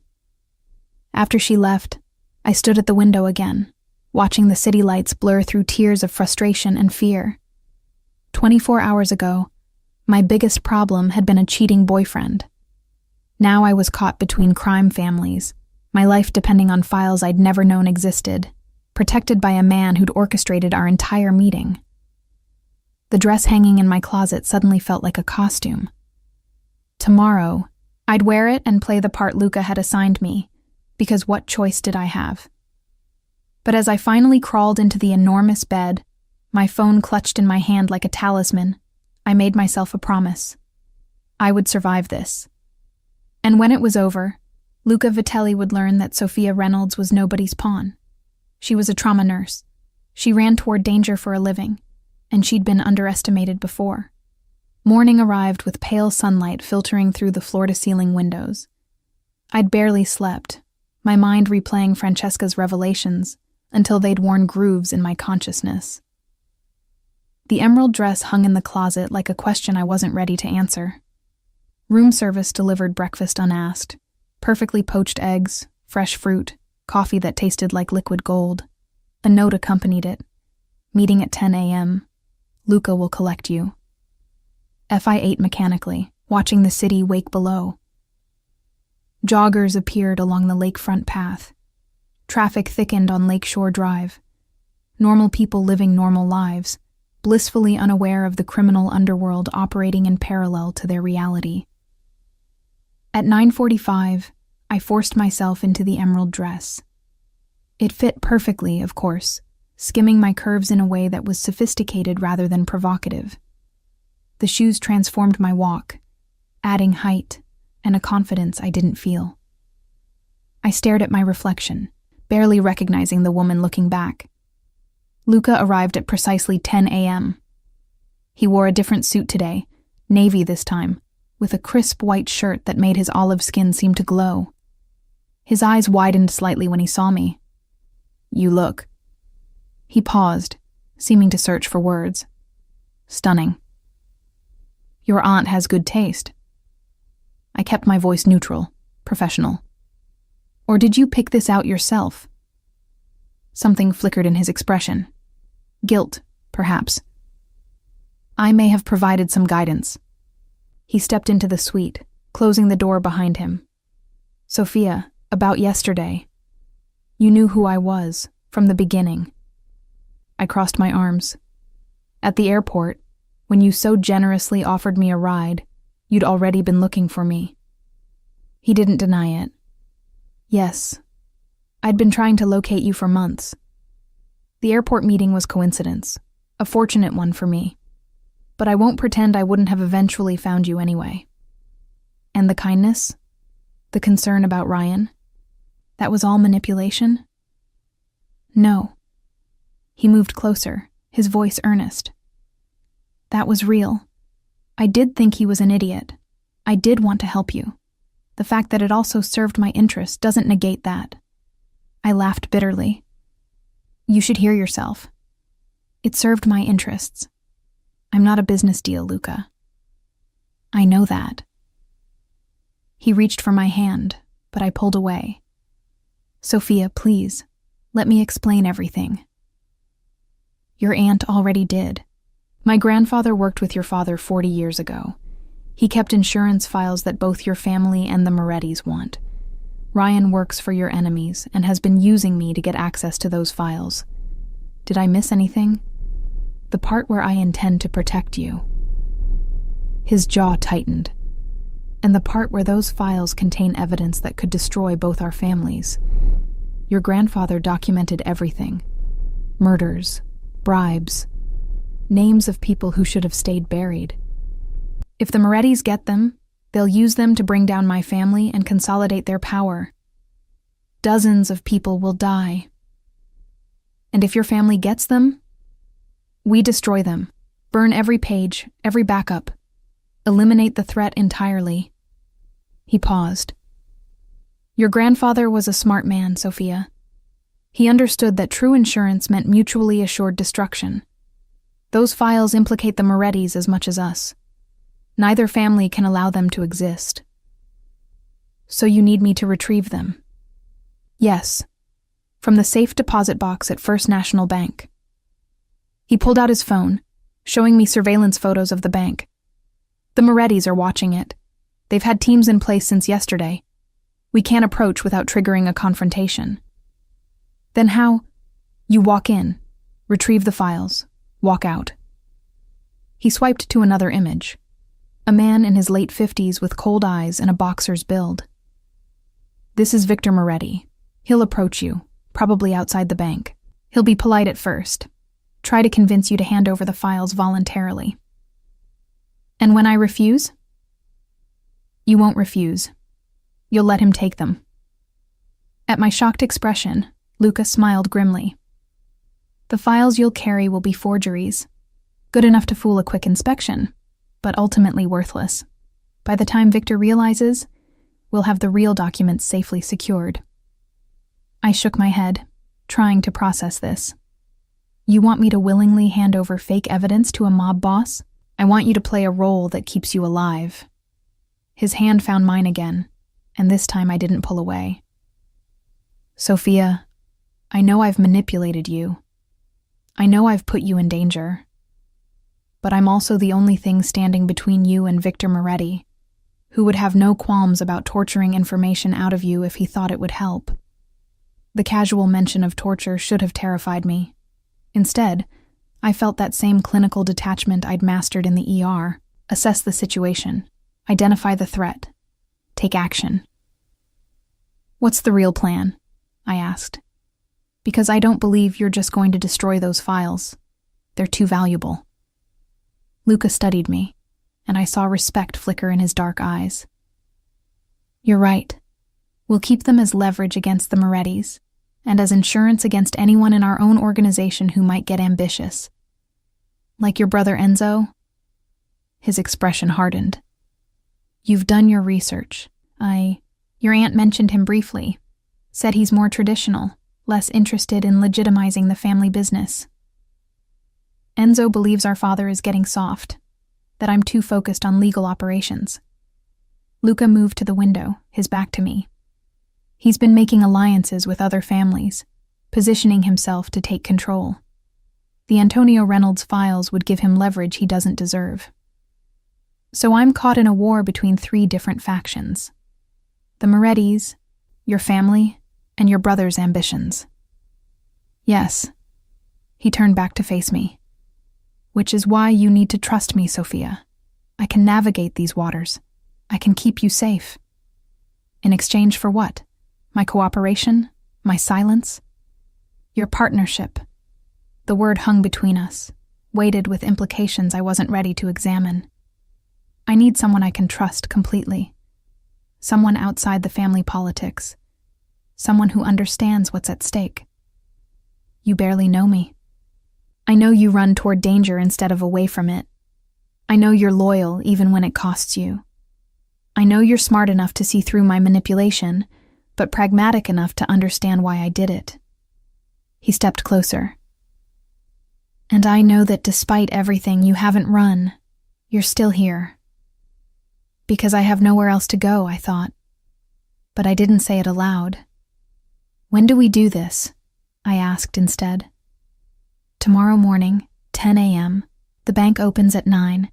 After she left, I stood at the window again, watching the city lights blur through tears of frustration and fear. 24 hours ago, my biggest problem had been a cheating boyfriend. Now I was caught between crime families, my life depending on files I'd never known existed, protected by a man who'd orchestrated our entire meeting. The dress hanging in my closet suddenly felt like a costume. Tomorrow, I'd wear it and play the part Luca had assigned me, because what choice did I have? But as I finally crawled into the enormous bed, my phone clutched in my hand like a talisman, I made myself a promise. I would survive this. And when it was over, Luca Vitelli would learn that Sophia Reynolds was nobody's pawn. She was a trauma nurse. She ran toward danger for a living, and she'd been underestimated before. Morning arrived with pale sunlight filtering through the floor-to-ceiling windows. I'd barely slept, my mind replaying Francesca's revelations until they'd worn grooves in my consciousness. The emerald dress hung in the closet like a question I wasn't ready to answer. Room service delivered breakfast unasked, perfectly poached eggs, fresh fruit, coffee that tasted like liquid gold. A note accompanied it. Meeting at 10 a.m. Luca will collect you. I ate mechanically, watching the city wake below. Joggers appeared along the lakefront path. Traffic thickened on Lakeshore Drive. Normal people living normal lives, blissfully unaware of the criminal underworld operating in parallel to their reality. At 9:45, I forced myself into the emerald dress. It fit perfectly, of course, skimming my curves in a way that was sophisticated rather than provocative. The shoes transformed my walk, adding height and a confidence I didn't feel. I stared at my reflection, barely recognizing the woman looking back. Luca arrived at precisely 10 a.m. He wore a different suit today, navy this time, with a crisp white shirt that made his olive skin seem to glow. His eyes widened slightly when he saw me. "You look." He paused, seeming to search for words. "Stunning." "Your aunt has good taste." I kept my voice neutral, professional. "Or did you pick this out yourself?" Something flickered in his expression. Guilt, perhaps. I may have provided some guidance. He stepped into the suite, closing the door behind him. "Sophia, about yesterday. You knew who I was, from the beginning." I crossed my arms. "At the airport, when you so generously offered me a ride, you'd already been looking for me." He didn't deny it. "Yes. I'd been trying to locate you for months. The airport meeting was coincidence, a fortunate one for me. But I won't pretend I wouldn't have eventually found you anyway." "And the kindness? The concern about Ryan? That was all manipulation?" "No." He moved closer, his voice earnest. "That was real. I did think he was an idiot. I did want to help you. The fact that it also served my interests doesn't negate that." I laughed bitterly. "You should hear yourself. It served my interests. I'm not a business deal, Luca." "I know that." He reached for my hand, but I pulled away. "Sophia, please, let me explain everything." "Your aunt already did. My grandfather worked with your father 40 years ago. He kept insurance files that both your family and the Morettis want. Ryan works for your enemies and has been using me to get access to those files. Did I miss anything? The part where I intend to protect you." His jaw tightened. "And the part where those files contain evidence that could destroy both our families. Your grandfather documented everything. Murders, bribes, names of people who should have stayed buried. If the Morettis get them, they'll use them to bring down my family and consolidate their power. Dozens of people will die. And if your family gets them, we destroy them, burn every page, every backup, eliminate the threat entirely." He paused. "Your grandfather was a smart man, Sophia. He understood that true insurance meant mutually assured destruction. Those files implicate the Morettis as much as us. Neither family can allow them to exist. So you need me to retrieve them?" "Yes, from the safe deposit box at First National Bank." He pulled out his phone, showing me surveillance photos of the bank. "The Morettis are watching it. They've had teams in place since yesterday. We can't approach without triggering a confrontation." "Then how?" "You walk in, retrieve the files, walk out." He swiped to another image. A man in his late 50s with cold eyes and a boxer's build. "This is Victor Moretti. He'll approach you, probably outside the bank. He'll be polite at first. Try to convince you to hand over the files voluntarily. And when I refuse?" "You won't refuse. You'll let him take them." At my shocked expression, Luca smiled grimly. "The files you'll carry will be forgeries, good enough to fool a quick inspection, but ultimately worthless. By the time Victor realizes, we'll have the real documents safely secured." I shook my head, trying to process this. "You want me to willingly hand over fake evidence to a mob boss? I want you to play a role that keeps you alive." His hand found mine again, and this time I didn't pull away. "Sophia, I know I've manipulated you. I know I've put you in danger. But I'm also the only thing standing between you and Victor Moretti, who would have no qualms about torturing information out of you if he thought it would help." The casual mention of torture should have terrified me. Instead, I felt that same clinical detachment I'd mastered in the ER, assess the situation, identify the threat, take action. "What's the real plan?" I asked. "Because I don't believe you're just going to destroy those files. They're too valuable." Luca studied me, and I saw respect flicker in his dark eyes. "You're right. We'll keep them as leverage against the Morettis, and as insurance against anyone in our own organization who might get ambitious. Like your brother Enzo?" His expression hardened. "You've done your research. Your aunt mentioned him briefly, said he's more traditional, less interested in legitimizing the family business. Enzo believes our father is getting soft, that I'm too focused on legal operations." Luca moved to the window, his back to me. "He's been making alliances with other families, positioning himself to take control. The Antonio Reynolds files would give him leverage he doesn't deserve. So I'm caught in a war between 3 different factions. The Morettis, your family, and your brother's ambitions." "Yes." He turned back to face me. "Which is why you need to trust me, Sophia. I can navigate these waters. I can keep you safe." "In exchange for what? My cooperation? My silence?" "Your partnership." The word hung between us, weighted with implications I wasn't ready to examine. "I need someone I can trust completely. Someone outside the family politics. Someone who understands what's at stake." "You barely know me. I know you run toward danger instead of away from it. I know you're loyal even when it costs you. I know you're smart enough to see through my manipulation, but pragmatic enough to understand why I did it." He stepped closer. "And I know that despite everything, you haven't run. You're still here." Because I have nowhere else to go, I thought. But I didn't say it aloud. "When do we do this?" I asked instead. "Tomorrow morning, 10 a.m. The bank opens at 9,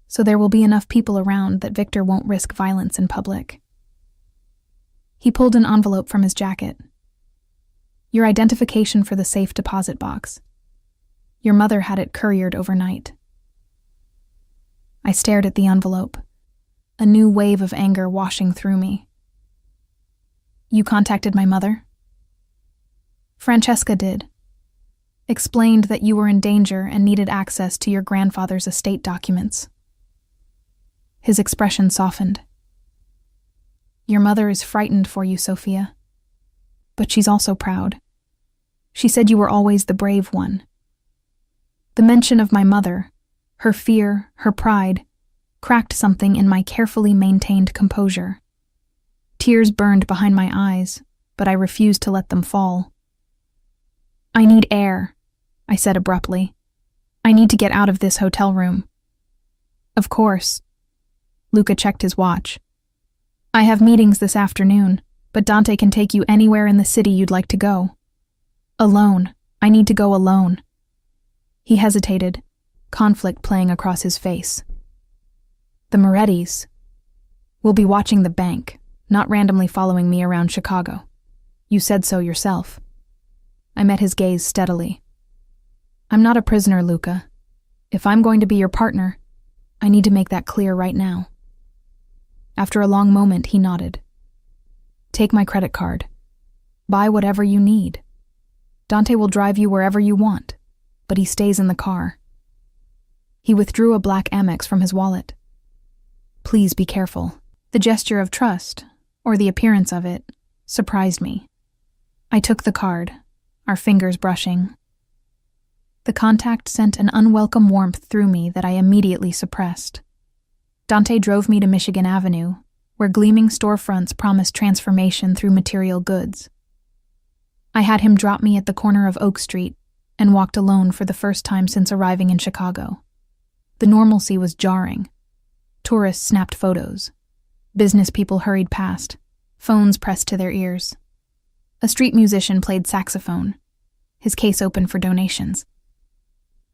so there will be enough people around that Victor won't risk violence in public." He pulled an envelope from his jacket. "Your identification for the safe deposit box. Your mother had it couriered overnight." I stared at the envelope, a new wave of anger washing through me. "You contacted my mother?" "Francesca did. Explained that you were in danger and needed access to your grandfather's estate documents." His expression softened. "Your mother is frightened for you, Sophia. But she's also proud. She said you were always the brave one." The mention of my mother, her fear, her pride, cracked something in my carefully maintained composure. Tears burned behind my eyes, but I refused to let them fall. "I need air," I said abruptly. "I need to get out of this hotel room." "Of course." Luca checked his watch. "I have meetings this afternoon, but Dante can take you anywhere in the city you'd like to go." "Alone. I need to go alone." He hesitated, conflict playing across his face. "The Morettis will be watching the bank, not randomly following me around Chicago. You said so yourself." I met his gaze steadily. "I'm not a prisoner, Luca. If I'm going to be your partner, I need to make that clear right now. After a long moment, he nodded. Take my credit card. Buy whatever you need. Dante will drive you wherever you want, but he stays in the car. He withdrew a black Amex from his wallet. Please be careful. The gesture of trust, or the appearance of it, surprised me. I took the card, our fingers brushing. The contact sent an unwelcome warmth through me that I immediately suppressed. Dante drove me to Michigan Avenue, where gleaming storefronts promised transformation through material goods. I had him drop me at the corner of Oak Street and walked alone for the first time since arriving in Chicago. The normalcy was jarring. Tourists snapped photos. Business people hurried past, phones pressed to their ears. A street musician played saxophone, his case open for donations.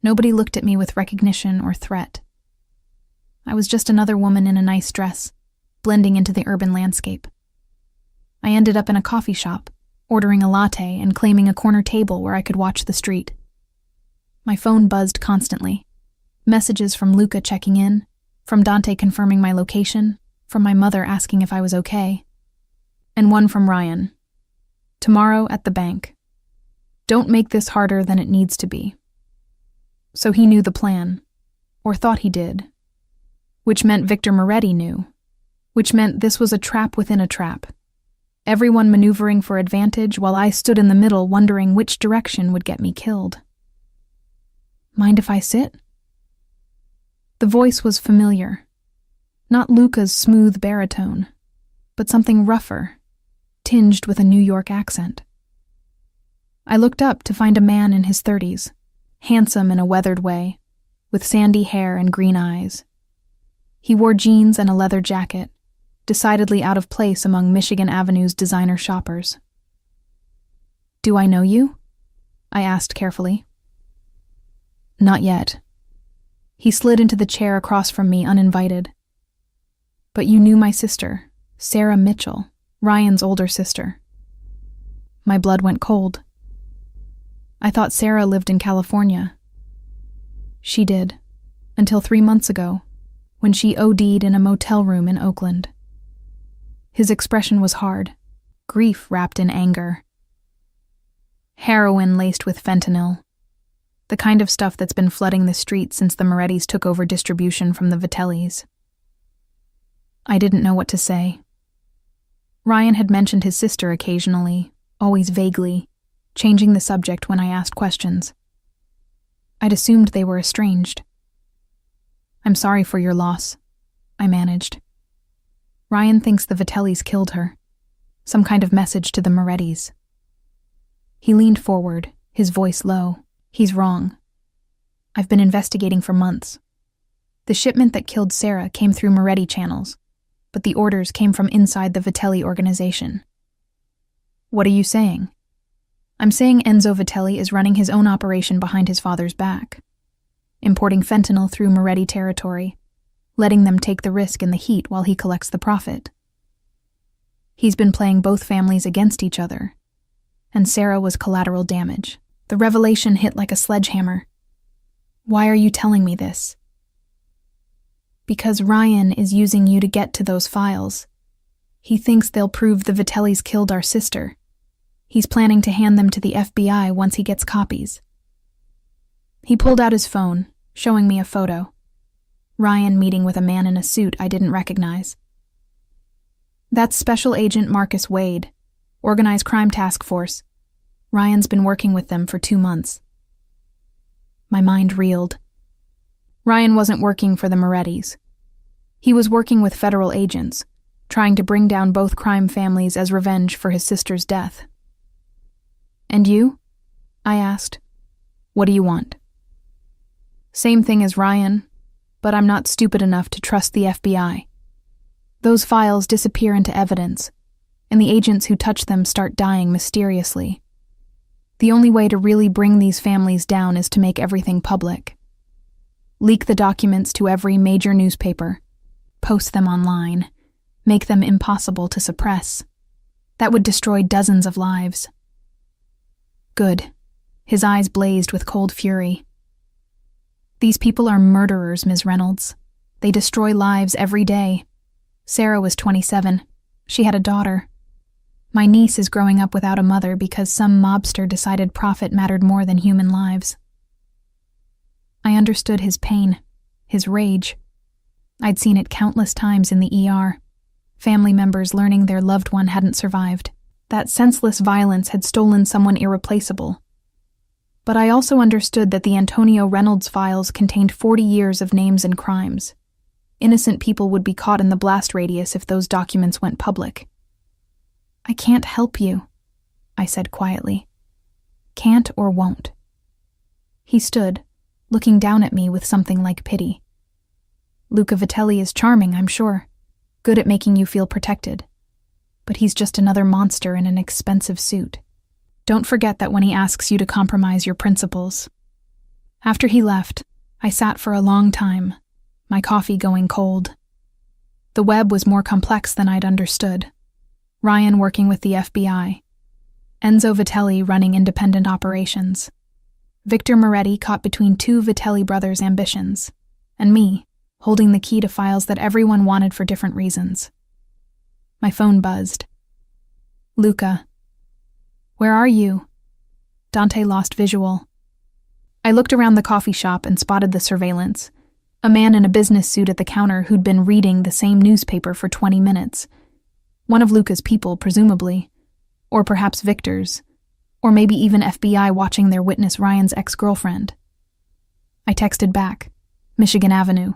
Nobody looked at me with recognition or threat. I was just another woman in a nice dress, blending into the urban landscape. I ended up in a coffee shop, ordering a latte and claiming a corner table where I could watch the street. My phone buzzed constantly. Messages from Luca checking in, from Dante confirming my location, from my mother asking if I was okay, and one from Ryan. Tomorrow at the bank. Don't make this harder than it needs to be. So he knew the plan, or thought he did, which meant Victor Moretti knew, which meant this was a trap within a trap. Everyone maneuvering for advantage while I stood in the middle wondering which direction would get me killed. Mind if I sit? The voice was familiar. Not Luca's smooth baritone, but something rougher, tinged with a New York accent. I looked up to find a man in his 30s, handsome in a weathered way, with sandy hair and green eyes. He wore jeans and a leather jacket, decidedly out of place among Michigan Avenue's designer shoppers. Do I know you? I asked carefully. Not yet. He slid into the chair across from me uninvited. But you knew my sister, Sarah Mitchell, Ryan's older sister. My blood went cold. I thought Sarah lived in California. She did, until 3 months ago, when she OD'd in a motel room in Oakland. His expression was hard, grief wrapped in anger. Heroin laced with fentanyl, the kind of stuff that's been flooding the streets since the Morettis took over distribution from the Vitellis. I didn't know what to say. Ryan had mentioned his sister occasionally, always vaguely, changing the subject when I asked questions. I'd assumed they were estranged. I'm sorry for your loss, I managed. Ryan thinks the Vitellis killed her. Some kind of message to the Morettis. He leaned forward, his voice low. He's wrong. I've been investigating for months. The shipment that killed Sarah came through Moretti channels, but the orders came from inside the Vitelli organization. What are you saying? I'm saying Enzo Vitelli is running his own operation behind his father's back, importing fentanyl through Moretti territory, letting them take the risk in the heat while he collects the profit. He's been playing both families against each other, and Sarah was collateral damage. The revelation hit like a sledgehammer. Why are you telling me this? Because Ryan is using you to get to those files. He thinks they'll prove the Vitellis killed our sister. He's planning to hand them to the FBI once he gets copies. He pulled out his phone, showing me a photo. Ryan meeting with a man in a suit I didn't recognize. That's Special Agent Marcus Wade, Organized Crime Task Force. Ryan's been working with them for 2 months. My mind reeled. Ryan wasn't working for the Morettis. He was working with federal agents, trying to bring down both crime families as revenge for his sister's death. And you? I asked. What do you want? Same thing as Ryan, but I'm not stupid enough to trust the FBI. Those files disappear into evidence, and the agents who touch them start dying mysteriously. The only way to really bring these families down is to make everything public. Leak the documents to every major newspaper, post them online, make them impossible to suppress. That would destroy dozens of lives. Good. His eyes blazed with cold fury. These people are murderers, Ms. Reynolds. They destroy lives every day. Sarah was 27. She had a daughter. My niece is growing up without a mother because some mobster decided profit mattered more than human lives. I understood his pain, his rage. I'd seen it countless times in the ER. Family members learning their loved one hadn't survived. That senseless violence had stolen someone irreplaceable. But I also understood that the Antonio Reynolds files contained 40 years of names and crimes. Innocent people would be caught in the blast radius if those documents went public. "I can't help you," I said quietly. "Can't or won't." He stood, looking down at me with something like pity. "Luca Vitelli is charming, I'm sure. Good at making you feel protected. But he's just another monster in an expensive suit. Don't forget that when he asks you to compromise your principles." After he left, I sat for a long time, my coffee going cold. The web was more complex than I'd understood. Ryan working with the FBI. Enzo Vitelli running independent operations. Victor Moretti caught between two Vitelli brothers' ambitions. And me, holding the key to files that everyone wanted for different reasons. My phone buzzed. "Luca. Where are you?" Dante lost visual. I looked around the coffee shop and spotted the surveillance. A man in a business suit at the counter who'd been reading the same newspaper for 20 minutes. One of Luca's people, presumably. Or perhaps Victor's. Or maybe even FBI watching their witness Ryan's ex-girlfriend. I texted back. Michigan Avenue.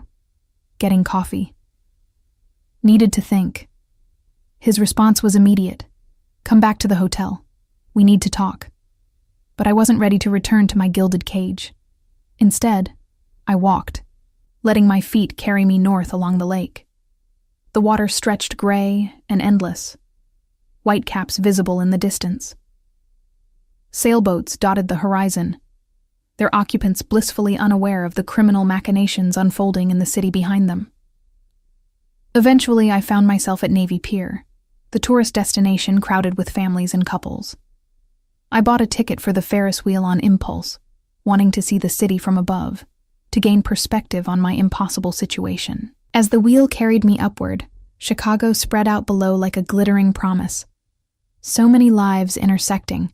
Getting coffee. Needed to think. His response was immediate. "Come back to the hotel. We need to talk." But I wasn't ready to return to my gilded cage. Instead, I walked, letting my feet carry me north along the lake. The water stretched gray and endless, whitecaps visible in the distance. Sailboats dotted the horizon, their occupants blissfully unaware of the criminal machinations unfolding in the city behind them. Eventually, I found myself at Navy Pier, the tourist destination crowded with families and couples. I bought a ticket for the Ferris wheel on impulse, wanting to see the city from above, to gain perspective on my impossible situation. As the wheel carried me upward, Chicago spread out below like a glittering promise. So many lives intersecting,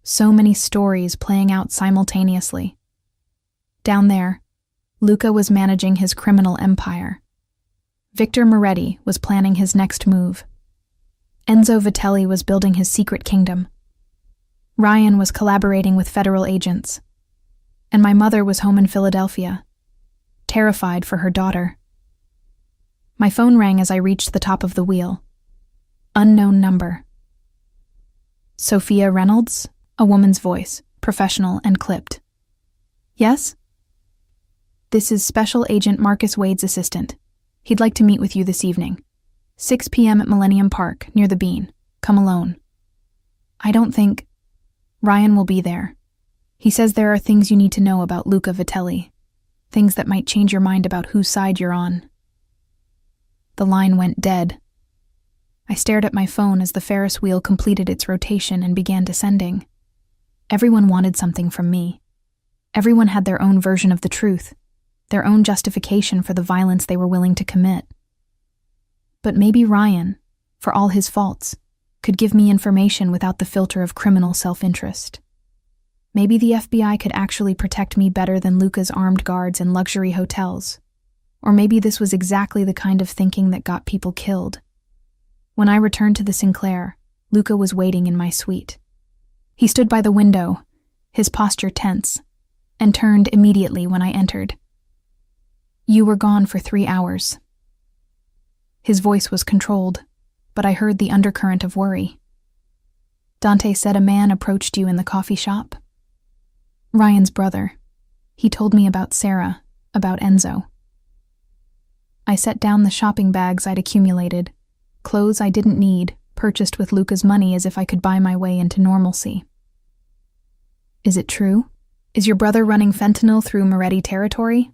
so many stories playing out simultaneously. Down there, Luca was managing his criminal empire. Victor Moretti was planning his next move. Enzo Vitelli was building his secret kingdom. Ryan was collaborating with federal agents. And my mother was home in Philadelphia, terrified for her daughter. My phone rang as I reached the top of the wheel. Unknown number. "Sophia Reynolds?" A woman's voice, professional and clipped. "Yes?" "This is Special Agent Marcus Wade's assistant. He'd like to meet with you this evening. 6 p.m. at Millennium Park, near the Bean. Come alone." "I don't think..." "Ryan will be there. He says there are things you need to know about Luca Vitelli. Things that might change your mind about whose side you're on." The line went dead. I stared at my phone as the Ferris wheel completed its rotation and began descending. Everyone wanted something from me. Everyone had their own version of the truth, their own justification for the violence they were willing to commit. But maybe Ryan, for all his faults, could give me information without the filter of criminal self-interest. Maybe the FBI could actually protect me better than Luca's armed guards in luxury hotels. Or maybe this was exactly the kind of thinking that got people killed. When I returned to the Sinclair, Luca was waiting in my suite. He stood by the window, his posture tense, and turned immediately when I entered. "You were gone for 3 hours." His voice was controlled, but I heard the undercurrent of worry. "Dante said a man approached you in the coffee shop?" "Ryan's brother. He told me about Sarah, about Enzo." I set down the shopping bags I'd accumulated, clothes I didn't need, purchased with Luca's money as if I could buy my way into normalcy. "Is it true? Is your brother running fentanyl through Moretti territory?"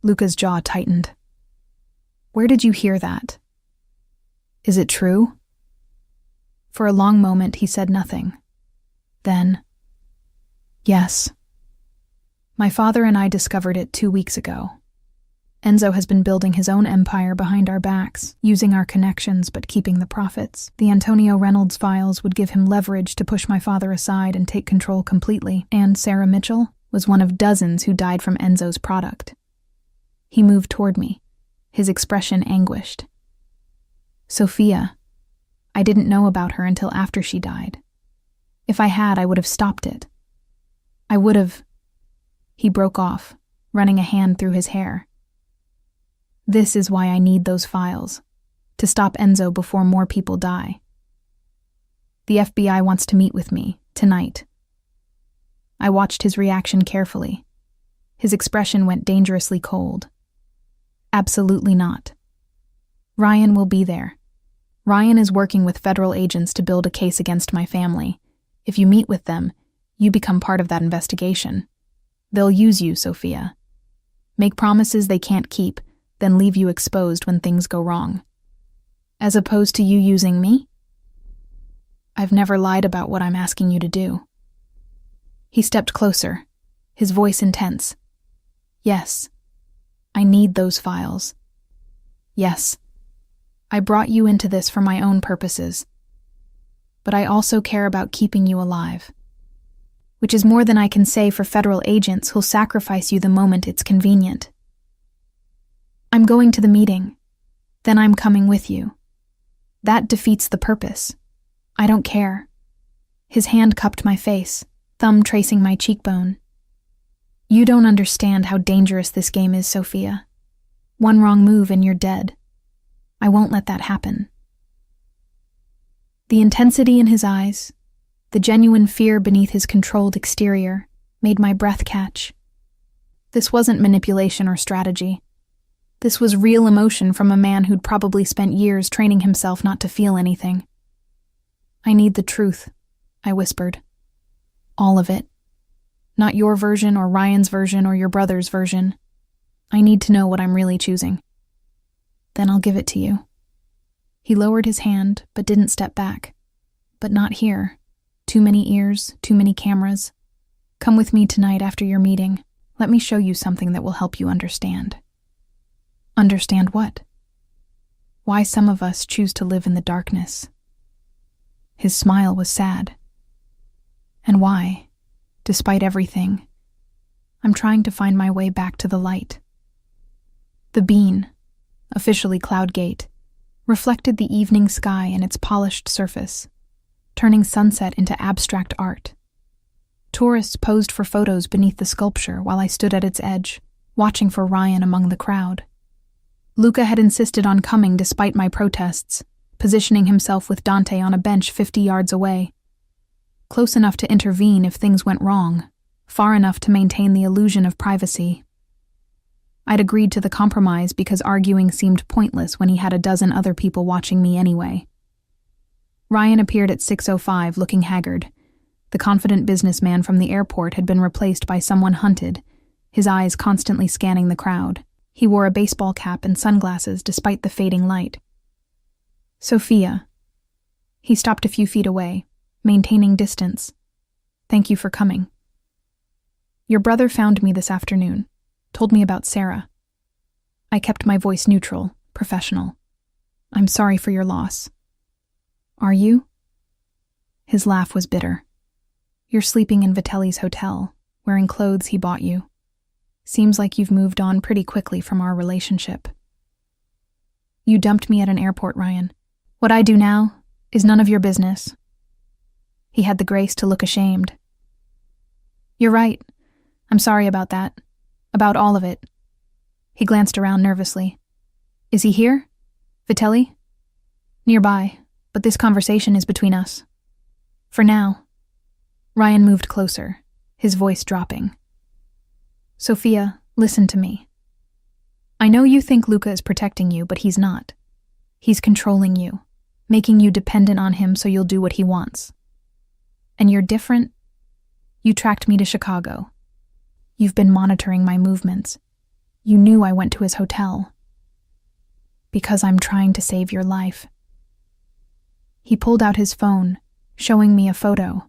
Luca's jaw tightened. "Where did you hear that?" "Is it true?" For a long moment he said nothing. Then, "Yes. My father and I discovered it 2 weeks ago. Enzo has been building his own empire behind our backs, using our connections but keeping the profits. The Antonio Reynolds files would give him leverage to push my father aside and take control completely, and Sarah Mitchell was one of dozens who died from Enzo's product. He moved toward me, his expression anguished. Sophia. I didn't know about her until after she died. If I had, I would have stopped it. I would have... He broke off, running a hand through his hair. This is why I need those files, to stop Enzo before more people die. The FBI wants to meet with me, tonight. I watched his reaction carefully. His expression went dangerously cold. Absolutely not. Ryan will be there. Ryan is working with federal agents to build a case against my family. If you meet with them, you become part of that investigation. They'll use you, Sophia. Make promises they can't keep, then leave you exposed when things go wrong. As opposed to you using me? I've never lied about what I'm asking you to do. He stepped closer, his voice intense. Yes, I need those files. Yes, I brought you into this for my own purposes. But I also care about keeping you alive. Which is more than I can say for federal agents who'll sacrifice you the moment it's convenient. I'm going to the meeting. Then I'm coming with you. That defeats the purpose. I don't care. His hand cupped my face, thumb tracing my cheekbone. You don't understand how dangerous this game is, Sophia. One wrong move and you're dead. I won't let that happen. The intensity in his eyes, the genuine fear beneath his controlled exterior, made my breath catch. This wasn't manipulation or strategy. This was real emotion from a man who'd probably spent years training himself not to feel anything. I need the truth, I whispered. All of it. Not your version or Ryan's version or your brother's version. I need to know what I'm really choosing. Then I'll give it to you. He lowered his hand, but didn't step back. But not here. Too many ears, too many cameras. Come with me tonight after your meeting. Let me show you something that will help you understand. Understand what? Why some of us choose to live in the darkness. His smile was sad. And why, despite everything, I'm trying to find my way back to the light. The bean, officially Cloudgate, reflected the evening sky and its polished surface, turning sunset into abstract art. Tourists posed for photos beneath the sculpture while I stood at its edge, watching for Ryan among the crowd. Luca had insisted on coming despite my protests, positioning himself with Dante on a bench 50 yards away. Close enough to intervene if things went wrong, far enough to maintain the illusion of privacy. I'd agreed to the compromise because arguing seemed pointless when he had a dozen other people watching me anyway. Ryan appeared at 6:05 looking haggard. The confident businessman from the airport had been replaced by someone hunted, his eyes constantly scanning the crowd. He wore a baseball cap and sunglasses despite the fading light. Sophia. He stopped a few feet away, maintaining distance. Thank you for coming. Your brother found me this afternoon, told me about Sarah. I kept my voice neutral, professional. I'm sorry for your loss. Are you? His laugh was bitter. You're sleeping in Vitelli's hotel, wearing clothes he bought you. Seems like you've moved on pretty quickly from our relationship. You dumped me at an airport, Ryan. What I do now is none of your business. He had the grace to look ashamed. You're right. I'm sorry about that. About all of it. He glanced around nervously. Is he here? Vitelli? Nearby, but this conversation is between us. For now. Ryan moved closer, his voice dropping. Sophia, listen to me. I know you think Luca is protecting you, but he's not. He's controlling you, making you dependent on him so you'll do what he wants. And you're different. You tracked me to Chicago. You've been monitoring my movements. You knew I went to his hotel. Because I'm trying to save your life. He pulled out his phone, showing me a photo.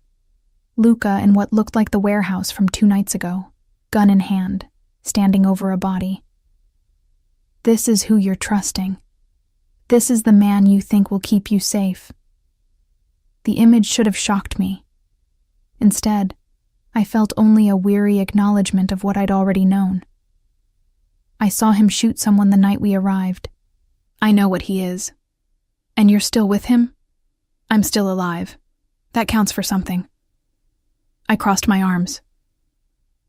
Luca in what looked like the warehouse from 2 nights ago, gun in hand, standing over a body. This is who you're trusting. This is the man you think will keep you safe. The image should have shocked me. Instead, I felt only a weary acknowledgement of what I'd already known. I saw him shoot someone the night we arrived. I know what he is. And you're still with him? I'm still alive. That counts for something. I crossed my arms.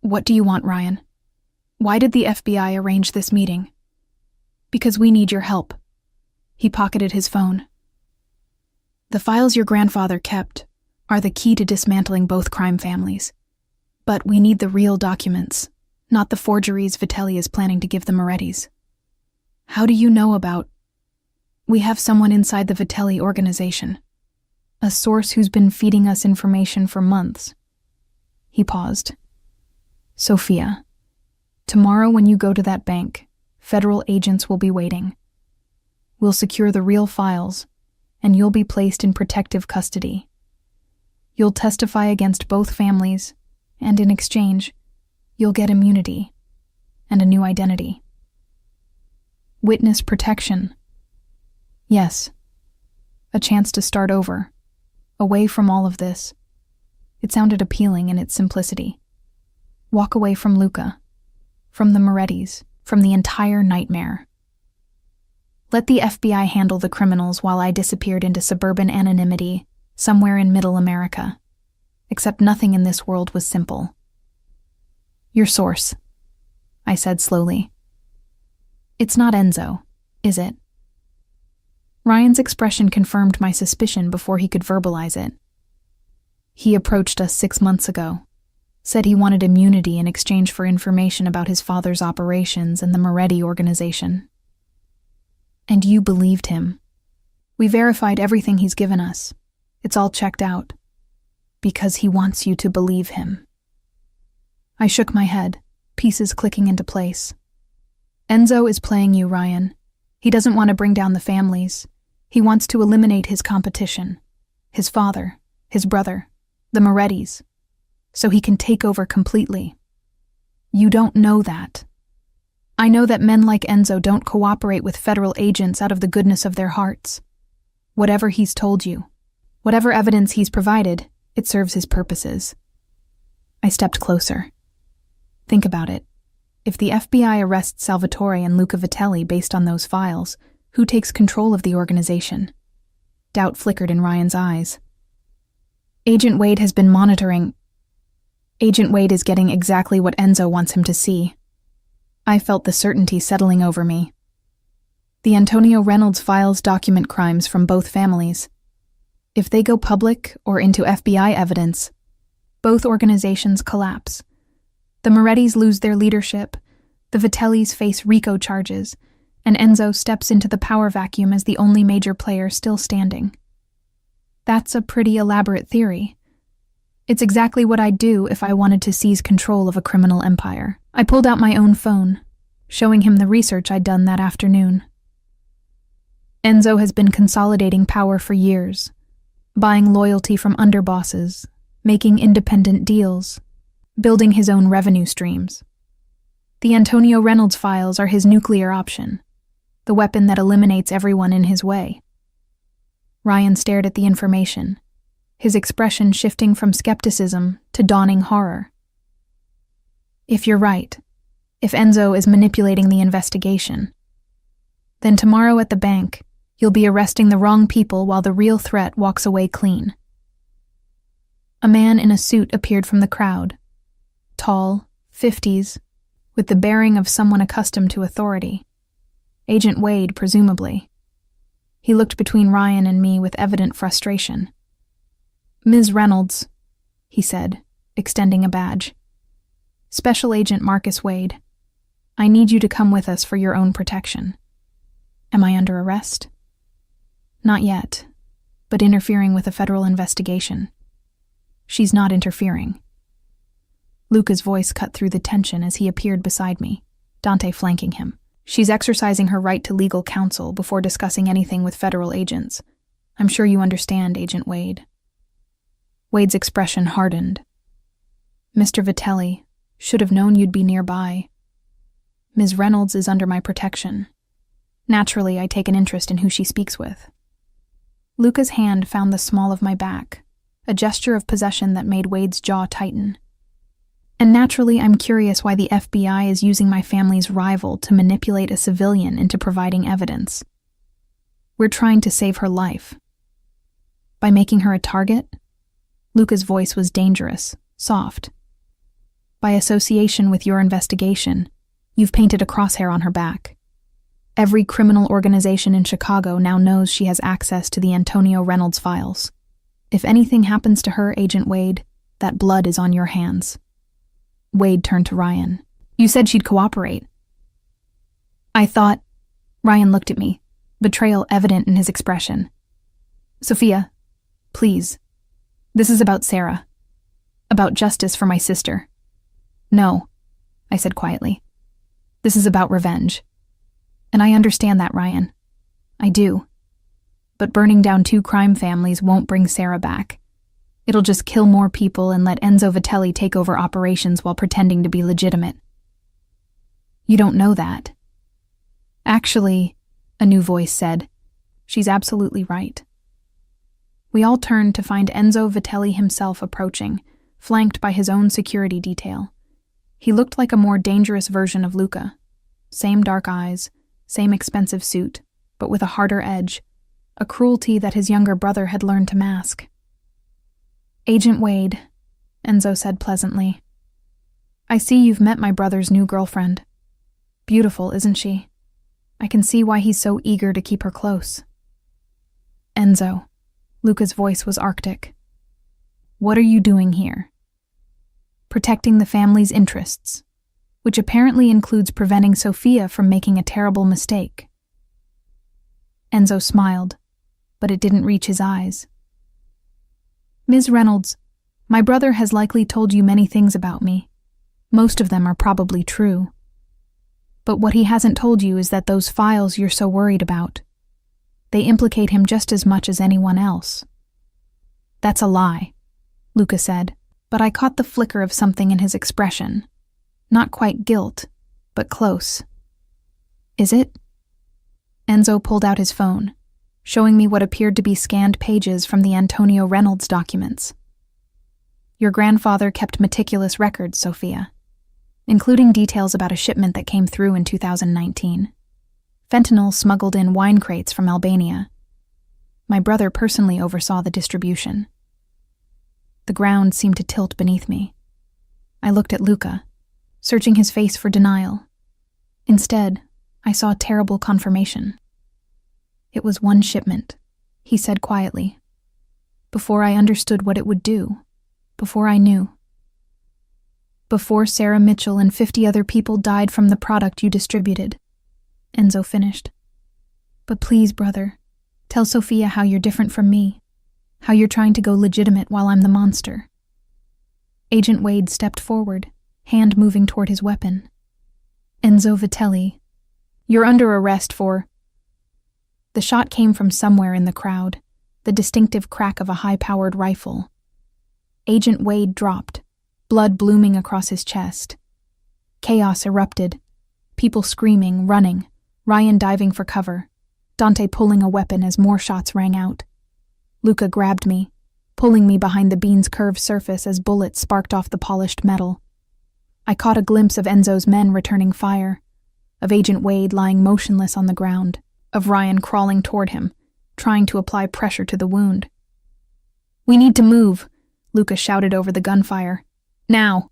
What do you want, Ryan? Why did the FBI arrange this meeting? Because we need your help. He pocketed his phone. The files your grandfather kept are the key to dismantling both crime families. But we need the real documents, not the forgeries Vitelli is planning to give the Morettis. How do you know about? We have someone inside the Vitelli organization. A source who's been feeding us information for months. He paused. Sophia, tomorrow when you go to that bank, federal agents will be waiting. We'll secure the real files, and you'll be placed in protective custody. You'll testify against both families, and in exchange, you'll get immunity and a new identity. Witness protection. Yes. A chance to start over, away from all of this. It sounded appealing in its simplicity. Walk away from Luca, from the Morettis, from the entire nightmare. Let the FBI handle the criminals while I disappeared into suburban anonymity somewhere in Middle America. Except nothing in this world was simple. Your source, I said slowly. It's not Enzo, is it? Ryan's expression confirmed my suspicion before he could verbalize it. He approached us 6 months ago, said he wanted immunity in exchange for information about his father's operations and the Moretti organization. And you believed him. We verified everything he's given us. It's all checked out. Because he wants you to believe him. I shook my head, pieces clicking into place. Enzo is playing you, Ryan. He doesn't want to bring down the families. He wants to eliminate his competition. His father, his brother, the Morettis. So he can take over completely. You don't know that. I know that men like Enzo don't cooperate with federal agents out of the goodness of their hearts. Whatever he's told you, whatever evidence he's provided, it serves his purposes. I stepped closer. Think about it. If the FBI arrests Salvatore and Luca Vitelli based on those files, who takes control of the organization? Doubt flickered in Ryan's eyes. Agent Wade has been monitoring. Agent Wade is getting exactly what Enzo wants him to see. I felt the certainty settling over me. The Antonio Reynolds files document crimes from both families. If they go public or into FBI evidence, both organizations collapse. The Morettis lose their leadership, the Vitellis face RICO charges, and Enzo steps into the power vacuum as the only major player still standing. That's a pretty elaborate theory. It's exactly what I'd do if I wanted to seize control of a criminal empire. I pulled out my own phone, showing him the research I'd done that afternoon. Enzo has been consolidating power for years, buying loyalty from underbosses, making independent deals, building his own revenue streams. The Antonio Reynolds files are his nuclear option, the weapon that eliminates everyone in his way. Ryan stared at the information, his expression shifting from skepticism to dawning horror. If you're right, if Enzo is manipulating the investigation, then tomorrow at the bank, you'll be arresting the wrong people while the real threat walks away clean. A man in a suit appeared from the crowd. Tall, 50s, with the bearing of someone accustomed to authority. Agent Wade, presumably. He looked between Ryan and me with evident frustration. Ms. Reynolds, he said, extending a badge. Special Agent Marcus Wade, I need you to come with us for your own protection. Am I under arrest? Not yet, but interfering with a federal investigation. She's not interfering. Luca's voice cut through the tension as he appeared beside me, Dante flanking him. She's exercising her right to legal counsel before discussing anything with federal agents. I'm sure you understand, Agent Wade. Wade's expression hardened. Mr. Vitelli, should have known you'd be nearby. Ms. Reynolds is under my protection. Naturally, I take an interest in who she speaks with. Luca's hand found the small of my back, a gesture of possession that made Wade's jaw tighten. And naturally, I'm curious why the FBI is using my family's rival to manipulate a civilian into providing evidence. We're trying to save her life. By making her a target? Luca's voice was dangerous, soft. By association with your investigation, you've painted a crosshair on her back. Every criminal organization in Chicago now knows she has access to the Antonio Reynolds files. If anything happens to her, Agent Wade, that blood is on your hands. Wade turned to Ryan. You said she'd cooperate. I thought... Ryan looked at me, betrayal evident in his expression. Sophia, please. This is about Sarah. About justice for my sister. No, I said quietly. This is about revenge. And I understand that, Ryan. I do. But burning down 2 crime families won't bring Sarah back. It'll just kill more people and let Enzo Vitelli take over operations while pretending to be legitimate. You don't know that. Actually, a new voice said, she's absolutely right. We all turned to find Enzo Vitelli himself approaching, flanked by his own security detail. He looked like a more dangerous version of Luca. Same dark eyes, same expensive suit, but with a harder edge, a cruelty that his younger brother had learned to mask. Agent Wade, Enzo said pleasantly. I see you've met my brother's new girlfriend. Beautiful, isn't she? I can see why he's so eager to keep her close. Enzo, Luca's voice was arctic. What are you doing here? Protecting the family's interests, which apparently includes preventing Sophia from making a terrible mistake. Enzo smiled, but it didn't reach his eyes. Ms. Reynolds, my brother has likely told you many things about me. Most of them are probably true. But what he hasn't told you is that those files you're so worried about, they implicate him just as much as anyone else. That's a lie, Luca said, but I caught the flicker of something in his expression. Not quite guilt, but close. Is it? Enzo pulled out his phone, showing me what appeared to be scanned pages from the Antonio Reynolds documents. Your grandfather kept meticulous records, Sophia, including details about a shipment that came through in 2019. Fentanyl smuggled in wine crates from Albania. My brother personally oversaw the distribution. The ground seemed to tilt beneath me. I looked at Luca, searching his face for denial. Instead, I saw terrible confirmation. It was one shipment, he said quietly. Before I understood what it would do, before I knew. Before Sarah Mitchell and 50 other people died from the product you distributed, Enzo finished. But please, brother, tell Sophia how you're different from me, how you're trying to go legitimate while I'm the monster. Agent Wade stepped forward, hand moving toward his weapon. Enzo Vitelli, you're under arrest for... The shot came from somewhere in the crowd, the distinctive crack of a high-powered rifle. Agent Wade dropped, blood blooming across his chest. Chaos erupted, people screaming, running, Ryan diving for cover, Dante pulling a weapon as more shots rang out. Luca grabbed me, pulling me behind the bean's curved surface as bullets sparked off the polished metal. I caught a glimpse of Enzo's men returning fire, of Agent Wade lying motionless on the ground, of Ryan crawling toward him, trying to apply pressure to the wound. We need to move, Luca shouted over the gunfire. Now!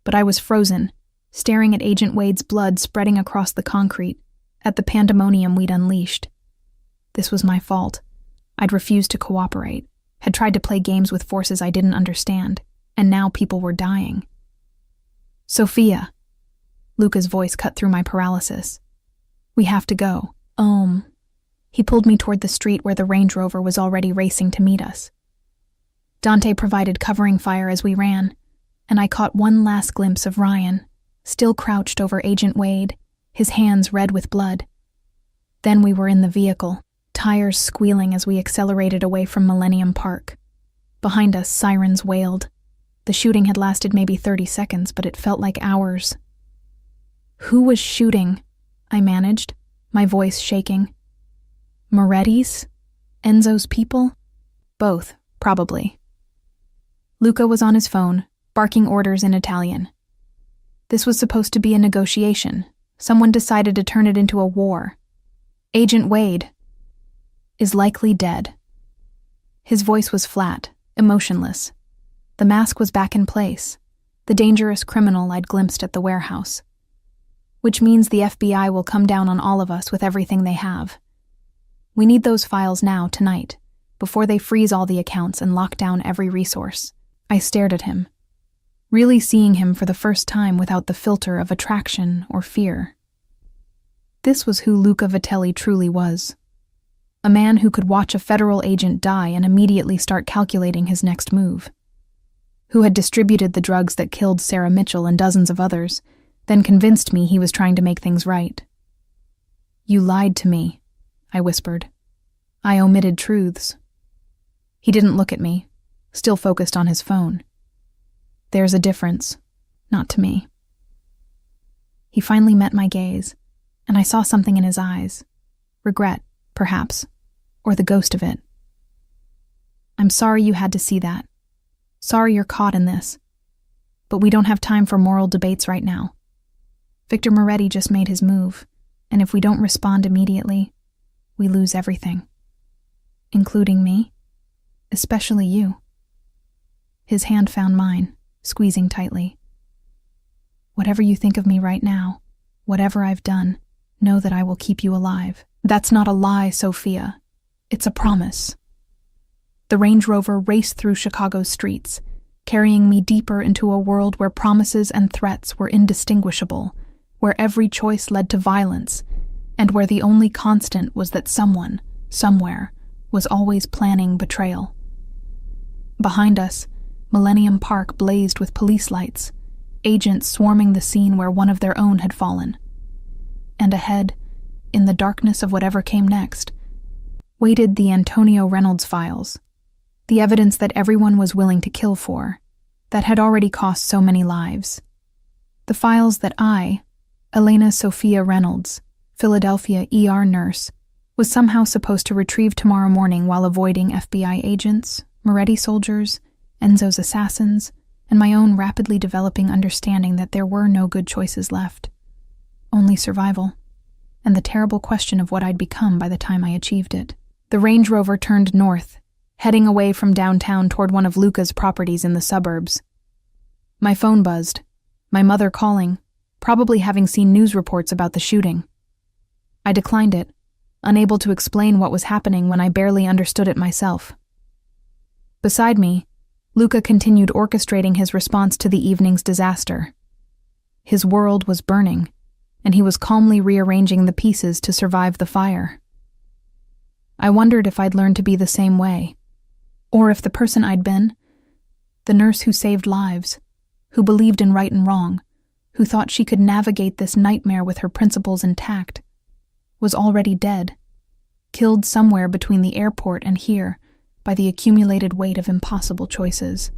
But I was frozen, staring at Agent Wade's blood spreading across the concrete, at the pandemonium we'd unleashed. This was my fault. I'd refused to cooperate, had tried to play games with forces I didn't understand, and now people were dying. Sophia. Luca's voice cut through my paralysis. We have to go. He pulled me toward the street where the Range Rover was already racing to meet us. Dante provided covering fire as we ran, and I caught one last glimpse of Ryan, still crouched over Agent Wade, his hands red with blood. Then we were in the vehicle, tires squealing as we accelerated away from Millennium Park. Behind us, sirens wailed. The shooting had lasted maybe 30 seconds, but it felt like hours. Who was shooting? I managed, my voice shaking. Moretti's? Enzo's people? Both, probably. Luca was on his phone, barking orders in Italian. This was supposed to be a negotiation. Someone decided to turn it into a war. Agent Wade is likely dead. His voice was flat, emotionless. The mask was back in place, the dangerous criminal I'd glimpsed at the warehouse. Which means the FBI will come down on all of us with everything they have. We need those files now, tonight, before they freeze all the accounts and lock down every resource. I stared at him, really seeing him for the first time without the filter of attraction or fear. This was who Luca Vitelli truly was. A man who could watch a federal agent die and immediately start calculating his next move. Who had distributed the drugs that killed Sarah Mitchell and dozens of others, then convinced me he was trying to make things right. You lied to me, I whispered. I omitted truths. He didn't look at me, still focused on his phone. There's a difference, not to me. He finally met my gaze, and I saw something in his eyes. Regret, perhaps, or the ghost of it. I'm sorry you had to see that. Sorry you're caught in this. But we don't have time for moral debates right now. Victor Moretti just made his move, and if we don't respond immediately, we lose everything. Including me, especially you. His hand found mine, squeezing tightly. Whatever you think of me right now, whatever I've done, know that I will keep you alive. That's not a lie, Sophia. It's a promise. The Range Rover raced through Chicago's streets, carrying me deeper into a world where promises and threats were indistinguishable, where every choice led to violence, and where the only constant was that someone, somewhere, was always planning betrayal. Behind us, Millennium Park blazed with police lights, agents swarming the scene where one of their own had fallen. And ahead, in the darkness of whatever came next, waited the Antonio Reynolds files, the evidence that everyone was willing to kill for, that had already cost so many lives. The files that I, Elena Sophia Reynolds, Philadelphia ER nurse, was somehow supposed to retrieve tomorrow morning while avoiding FBI agents, Moretti soldiers, Enzo's assassins, and my own rapidly developing understanding that there were no good choices left. Only survival, and the terrible question of what I'd become by the time I achieved it. The Range Rover turned north, heading away from downtown toward one of Luca's properties in the suburbs. My phone buzzed, my mother calling, probably having seen news reports about the shooting. I declined it, unable to explain what was happening when I barely understood it myself. Beside me, Luca continued orchestrating his response to the evening's disaster. His world was burning, and he was calmly rearranging the pieces to survive the fire. I wondered if I'd learned to be the same way, or if the person I'd been, the nurse who saved lives, who believed in right and wrong, who thought she could navigate this nightmare with her principles intact, was already dead, killed somewhere between the airport and here by the accumulated weight of impossible choices.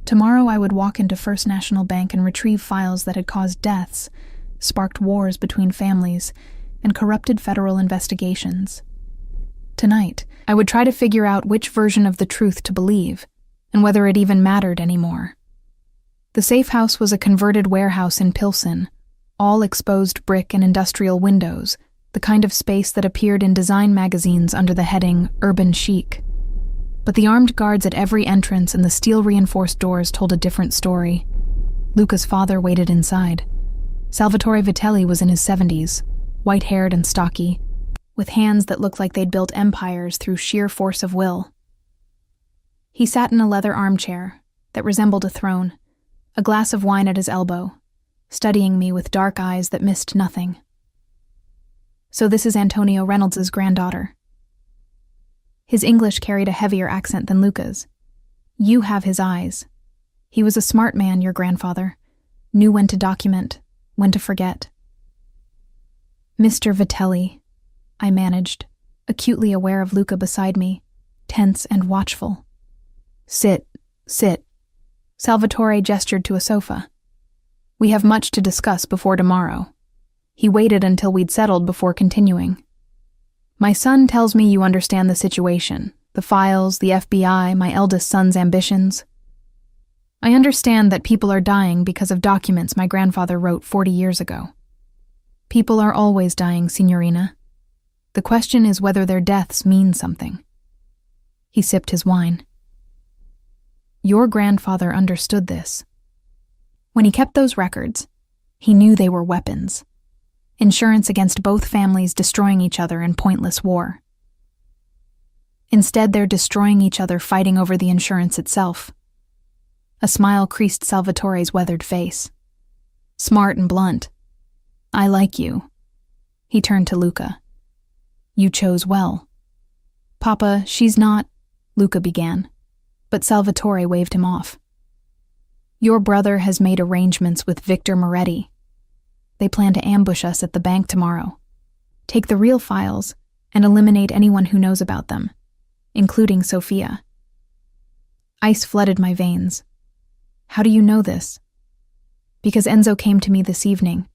Tomorrow I would walk into First National Bank and retrieve files that had caused deaths, sparked wars between families, and corrupted federal investigations. Tonight, I would try to figure out which version of the truth to believe, and whether it even mattered anymore. The safe house was a converted warehouse in Pilsen, all exposed brick and industrial windows, the kind of space that appeared in design magazines under the heading Urban Chic. But the armed guards at every entrance and the steel-reinforced doors told a different story. Luca's father waited inside. Salvatore Vitelli was in his 70s, white-haired and stocky, with hands that looked like they'd built empires through sheer force of will. He sat in a leather armchair that resembled a throne, a glass of wine at his elbow, studying me with dark eyes that missed nothing. So this is Antonio Reynolds' granddaughter. His English carried a heavier accent than Luca's. You have his eyes. He was a smart man, your grandfather. Knew when to document, when to forget. Mr. Vitelli, I managed, acutely aware of Luca beside me, tense and watchful. Sit. Salvatore gestured to a sofa. We have much to discuss before tomorrow. He waited until we'd settled before continuing. My son tells me you understand the situation, the files, the FBI, my eldest son's ambitions. I understand that people are dying because of documents my grandfather wrote 40 years ago. People are always dying, Signorina. The question is whether their deaths mean something. He sipped his wine. Your grandfather understood this. When he kept those records, he knew they were weapons. Insurance against both families destroying each other in pointless war. Instead, they're destroying each other fighting over the insurance itself. A smile creased Salvatore's weathered face. Smart and blunt. I like you. He turned to Luca. You chose well. Papa, she's not, Luca began, but Salvatore waved him off. Your brother has made arrangements with Victor Moretti. They plan to ambush us at the bank tomorrow. Take the real files and eliminate anyone who knows about them, including Sophia. Ice flooded my veins. How do you know this? Because Enzo came to me this evening,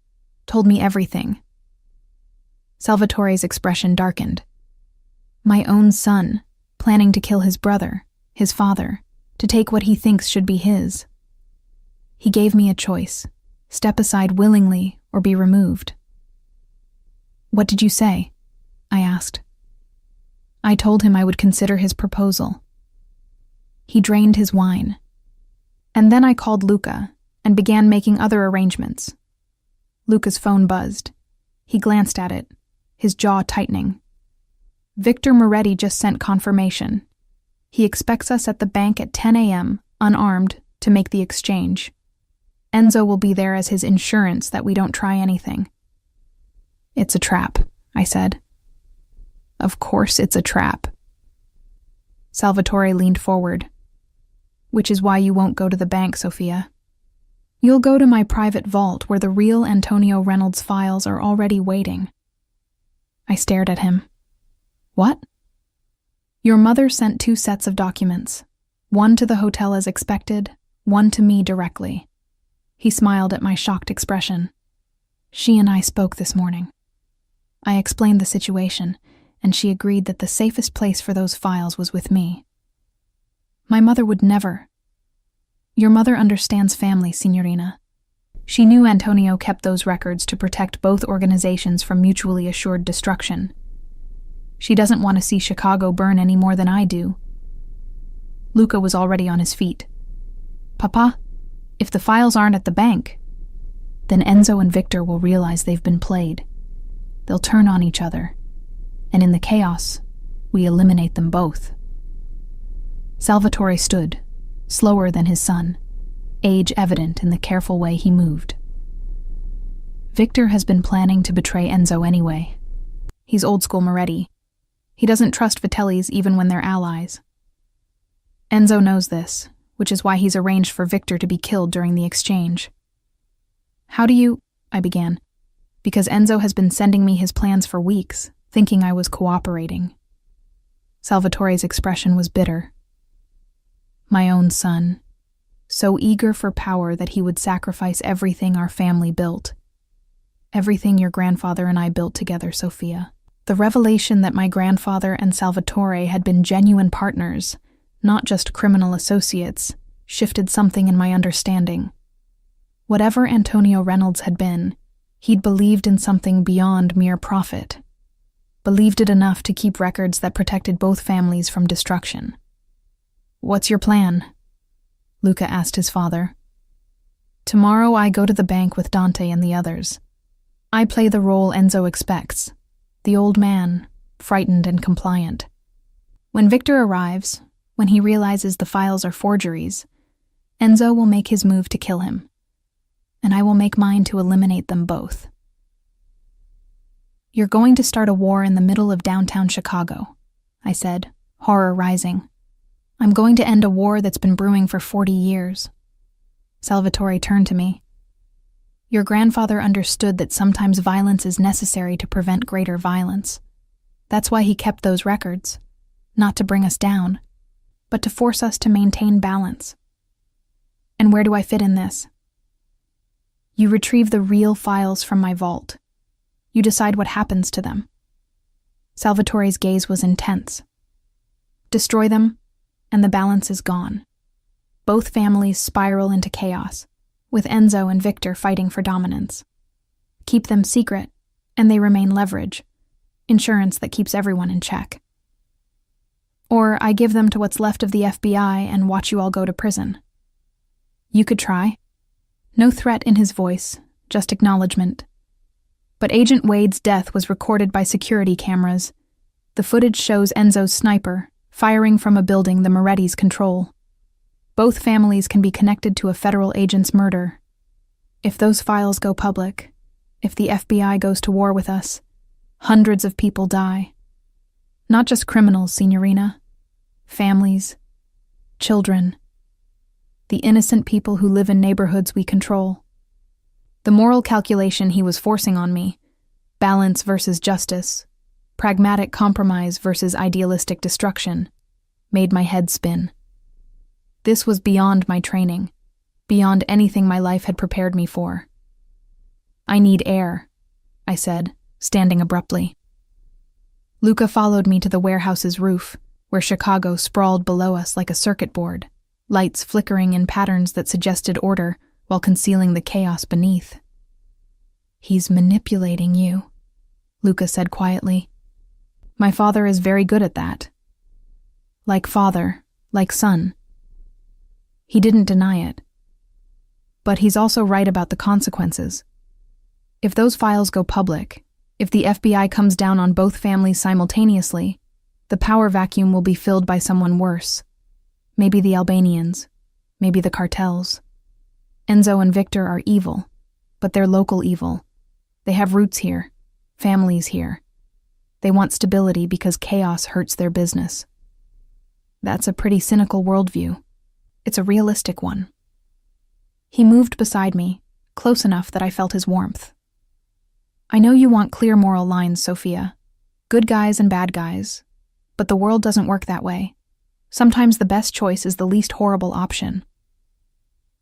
told me everything. Salvatore's expression darkened. My own son, planning to kill his brother, his father, to take what he thinks should be his. He gave me a choice, step aside willingly or be removed. What did you say? I asked. I told him I would consider his proposal. He drained his wine. And then I called Luca and began making other arrangements. Luca's phone buzzed. He glanced at it, his jaw tightening. Victor Moretti just sent confirmation. He expects us at the bank at 10 a.m., unarmed, to make the exchange. Enzo will be there as his insurance that we don't try anything. It's a trap, I said. Of course it's a trap. Salvatore leaned forward. Which is why you won't go to the bank, Sophia. You'll go to my private vault where the real Antonio Reynolds files are already waiting. I stared at him. What? Your mother sent 2 sets of documents, one to the hotel as expected, one to me directly. He smiled at my shocked expression. She and I spoke this morning. I explained the situation, and she agreed that the safest place for those files was with me. My mother would never. Your mother understands family, Signorina. She knew Antonio kept those records to protect both organizations from mutually assured destruction. She doesn't want to see Chicago burn any more than I do. Luca was already on his feet. Papa, if the files aren't at the bank, then Enzo and Victor will realize they've been played. They'll turn on each other, and in the chaos, we eliminate them both. Salvatore stood, slower than his son, age evident in the careful way he moved. Victor has been planning to betray Enzo anyway. He's old-school Moretti. He doesn't trust Vitelli's even when they're allies. Enzo knows this, which is why he's arranged for Victor to be killed during the exchange. How do you... I began, because Enzo has been sending me his plans for weeks, thinking I was cooperating. Salvatore's expression was bitter. My own son, so eager for power that he would sacrifice everything our family built. Everything your grandfather and I built together, Sophia. The revelation that my grandfather and Salvatore had been genuine partners, not just criminal associates, shifted something in my understanding. Whatever Antonio Reynolds had been, he'd believed in something beyond mere profit. Believed it enough to keep records that protected both families from destruction. What's your plan? Luca asked his father. Tomorrow I go to the bank with Dante and the others. I play the role Enzo expects, the old man, frightened and compliant. When Victor arrives, when he realizes the files are forgeries, Enzo will make his move to kill him, and I will make mine to eliminate them both. You're going to start a war in the middle of downtown Chicago, I said, horror rising. I'm going to end a war that's been brewing for 40 years. Salvatore turned to me. Your grandfather understood that sometimes violence is necessary to prevent greater violence. That's why he kept those records, not to bring us down, but to force us to maintain balance. And where do I fit in this? You retrieve the real files from my vault. You decide what happens to them. Salvatore's gaze was intense. Destroy them, and the balance is gone. Both families spiral into chaos, with Enzo and Victor fighting for dominance. Keep them secret, and they remain leverage, insurance that keeps everyone in check. Or I give them to what's left of the FBI and watch you all go to prison. You could try. No threat in his voice, just acknowledgement. But Agent Wade's death was recorded by security cameras. The footage shows Enzo's sniper firing from a building the Moretti's control. Both families can be connected to a federal agent's murder. If those files go public, if the FBI goes to war with us, hundreds of people die. Not just criminals, Signorina. Families, children, the innocent people who live in neighborhoods we control. The moral calculation he was forcing on me, balance versus justice, pragmatic compromise versus idealistic destruction, made my head spin. This was beyond my training, beyond anything my life had prepared me for. I need air, I said, standing abruptly. Luca followed me to the warehouse's roof, where Chicago sprawled below us like a circuit board, lights flickering in patterns that suggested order while concealing the chaos beneath. He's manipulating you, Luca said quietly. My father is very good at that. Like father, like son. He didn't deny it. But he's also right about the consequences. If those files go public, if the FBI comes down on both families simultaneously, the power vacuum will be filled by someone worse. Maybe the Albanians, maybe the cartels. Enzo and Victor are evil, but they're local evil. They have roots here, families here. They want stability because chaos hurts their business. That's a pretty cynical worldview. It's a realistic one. He moved beside me, close enough that I felt his warmth. I know you want clear moral lines, Sophia. Good guys and bad guys. But the world doesn't work that way. Sometimes the best choice is the least horrible option.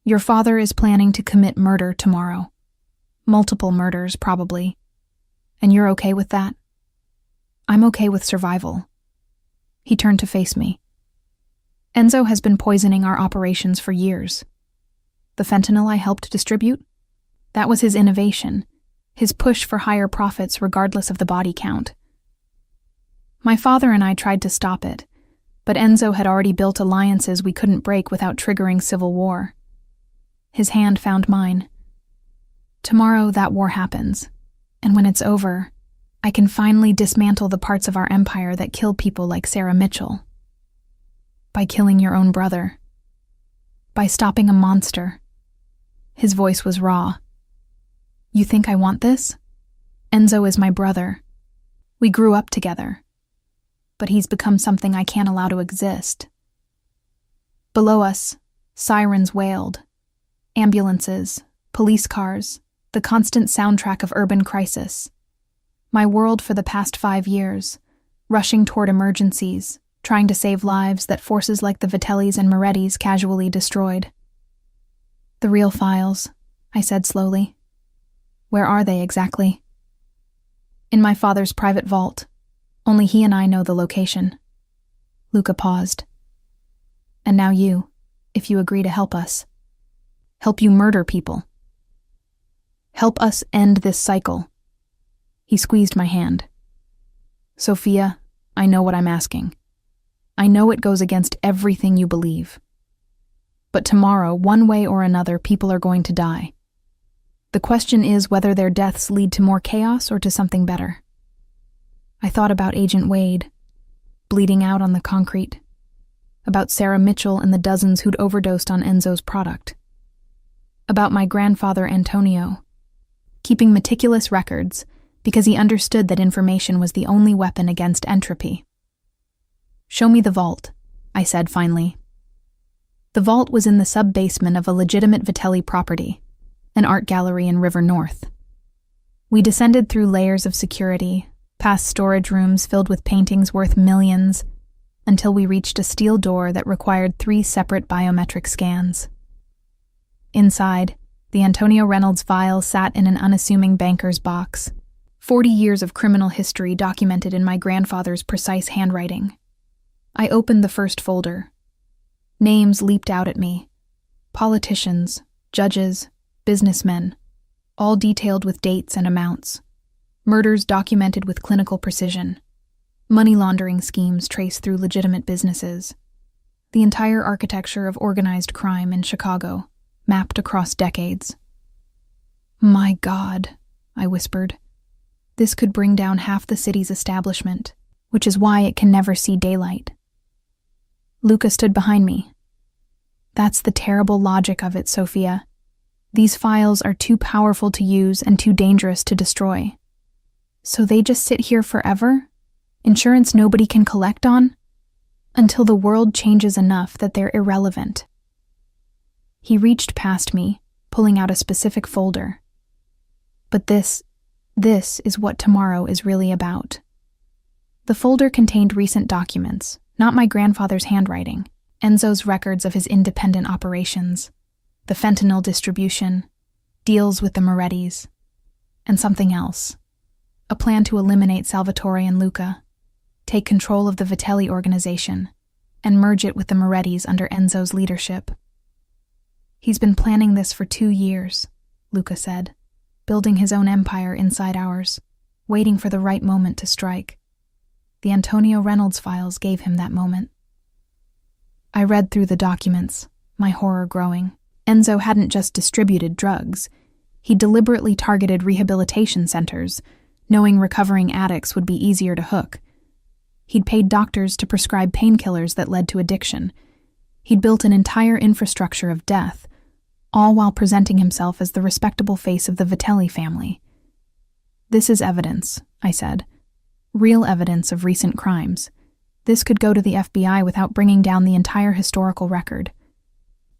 Your father is planning to commit murder tomorrow. Multiple murders, probably. And you're okay with that? I'm okay with survival. He turned to face me. Enzo has been poisoning our operations for years. The fentanyl I helped distribute? That was his innovation, his push for higher profits regardless of the body count. My father and I tried to stop it, but Enzo had already built alliances we couldn't break without triggering civil war. His hand found mine. Tomorrow that war happens, and when it's over, I can finally dismantle the parts of our empire that kill people like Sarah Mitchell. By killing your own brother. By stopping a monster. His voice was raw. You think I want this? Enzo is my brother. We grew up together. But he's become something I can't allow to exist. Below us, sirens wailed. Ambulances, police cars, the constant soundtrack of urban crisis. My world for the past 5 years, rushing toward emergencies, trying to save lives that forces like the Vitellis and Morettis casually destroyed. The real files, I said slowly. Where are they exactly? In my father's private vault. Only he and I know the location. Luca paused. And now you, if you agree to help us. Help you murder people. Help us end this cycle. He squeezed my hand. Sophia, I know what I'm asking. I know it goes against everything you believe. But tomorrow, one way or another, people are going to die. The question is whether their deaths lead to more chaos or to something better. I thought about Agent Wade, bleeding out on the concrete, about Sarah Mitchell and the dozens who'd overdosed on Enzo's product, about my grandfather Antonio, keeping meticulous records because he understood that information was the only weapon against entropy. Show me the vault, I said finally. The vault was in the sub-basement of a legitimate Vitelli property, an art gallery in River North. We descended through layers of security, past storage rooms filled with paintings worth millions, until we reached a steel door that required 3 separate biometric scans. Inside, the Antonio Reynolds file sat in an unassuming banker's box, 40 years of criminal history documented in my grandfather's precise handwriting. I opened the first folder. Names leaped out at me. Politicians, judges, businessmen, all detailed with dates and amounts. Murders documented with clinical precision. Money laundering schemes traced through legitimate businesses. The entire architecture of organized crime in Chicago, mapped across decades. "My God," I whispered. "This could bring down half the city's establishment, which is why it can never see daylight." Luca stood behind me. "That's the terrible logic of it, Sophia. These files are too powerful to use and too dangerous to destroy. So they just sit here forever? Insurance nobody can collect on? Until the world changes enough that they're irrelevant." He reached past me, pulling out a specific folder. "But this is what tomorrow is really about." The folder contained recent documents, not my grandfather's handwriting, Enzo's records of his independent operations, the fentanyl distribution, deals with the Morettis, and something else. A plan to eliminate Salvatore and Luca, take control of the Vitelli organization, and merge it with the Morettis under Enzo's leadership. "He's been planning this for 2 years," Luca said, "building his own empire inside ours, waiting for the right moment to strike. The Antonio Reynolds files gave him that moment." I read through the documents, my horror growing. Enzo hadn't just distributed drugs. He deliberately targeted rehabilitation centers, knowing recovering addicts would be easier to hook. He'd paid doctors to prescribe painkillers that led to addiction. He'd built an entire infrastructure of death, all while presenting himself as the respectable face of the Vitelli family. "This is evidence," I said. "Real evidence of recent crimes. This could go to the FBI without bringing down the entire historical record.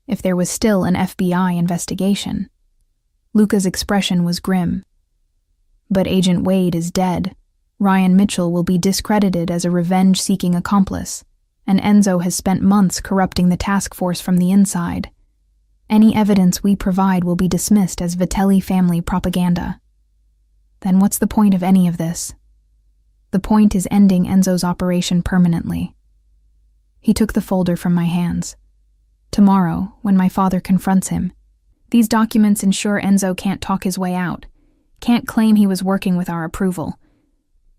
If there was still an FBI investigation." Luca's expression was grim. "But Agent Wade is dead. Ryan Mitchell will be discredited as a revenge-seeking accomplice, and Enzo has spent months corrupting the task force from the inside. Any evidence we provide will be dismissed as Vitelli family propaganda. Then what's the point of any of this? The point is ending Enzo's operation permanently." He took the folder from my hands. "Tomorrow, when my father confronts him, these documents ensure Enzo can't talk his way out, can't claim he was working with our approval.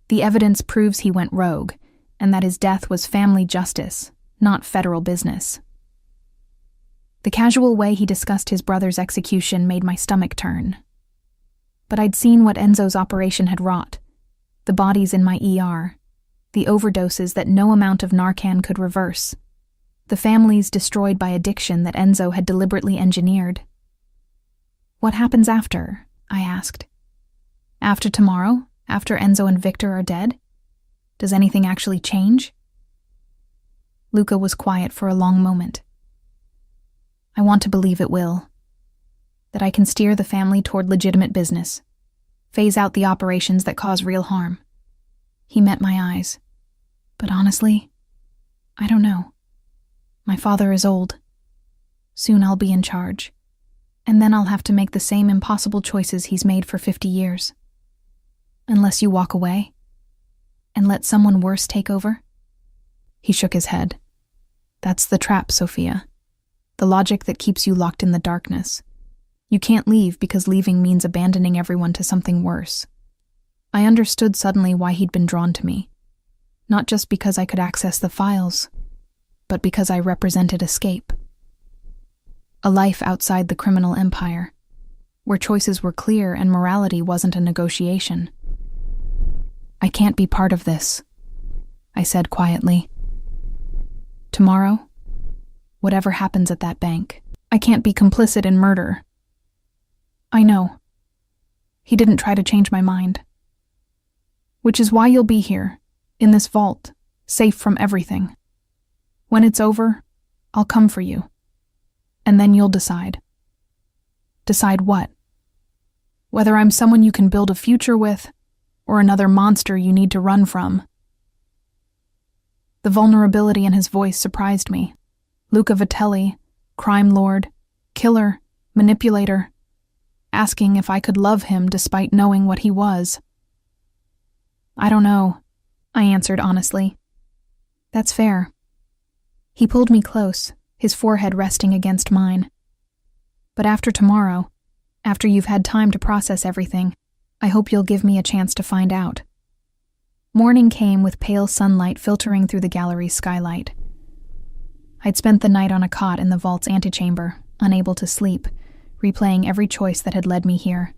The evidence proves he went rogue, and that his death was family justice, not federal business." The casual way he discussed his brother's execution made my stomach turn. But I'd seen what Enzo's operation had wrought. The bodies in my ER, the overdoses that no amount of Narcan could reverse, the families destroyed by addiction that Enzo had deliberately engineered. "What happens after?" I asked. "After tomorrow? After Enzo and Victor are dead? Does anything actually change?" Luca was quiet for a long moment. "I want to believe it will. That I can steer the family toward legitimate business. Phase out the operations that cause real harm." He met my eyes. "But honestly, I don't know. My father is old. Soon I'll be in charge. And then I'll have to make the same impossible choices he's made for 50 years. Unless you walk away and let someone worse take over." He shook his head. "That's the trap, Sophia. The logic that keeps you locked in the darkness. You can't leave because leaving means abandoning everyone to something worse." I understood suddenly why he'd been drawn to me. Not just because I could access the files, but because I represented escape. A life outside the criminal empire, where choices were clear and morality wasn't a negotiation. "I can't be part of this," I said quietly. "Tomorrow, whatever happens at that bank, I can't be complicit in murder." "I know." He didn't try to change my mind. "Which is why you'll be here, in this vault, safe from everything. When it's over, I'll come for you. And then you'll decide." "Decide what?" "Whether I'm someone you can build a future with, or another monster you need to run from." The vulnerability in his voice surprised me. Luca Vitelli, crime lord, killer, manipulator, asking if I could love him despite knowing what he was. I don't know, I answered honestly. That's fair. He pulled me close, his forehead resting against mine. But after tomorrow, after you've had time to process everything, I hope you'll give me a chance to find out. Morning came with pale sunlight filtering through the gallery's skylight. I'd spent the night on a cot in the vault's antechamber, unable to sleep, replaying every choice that had led me here.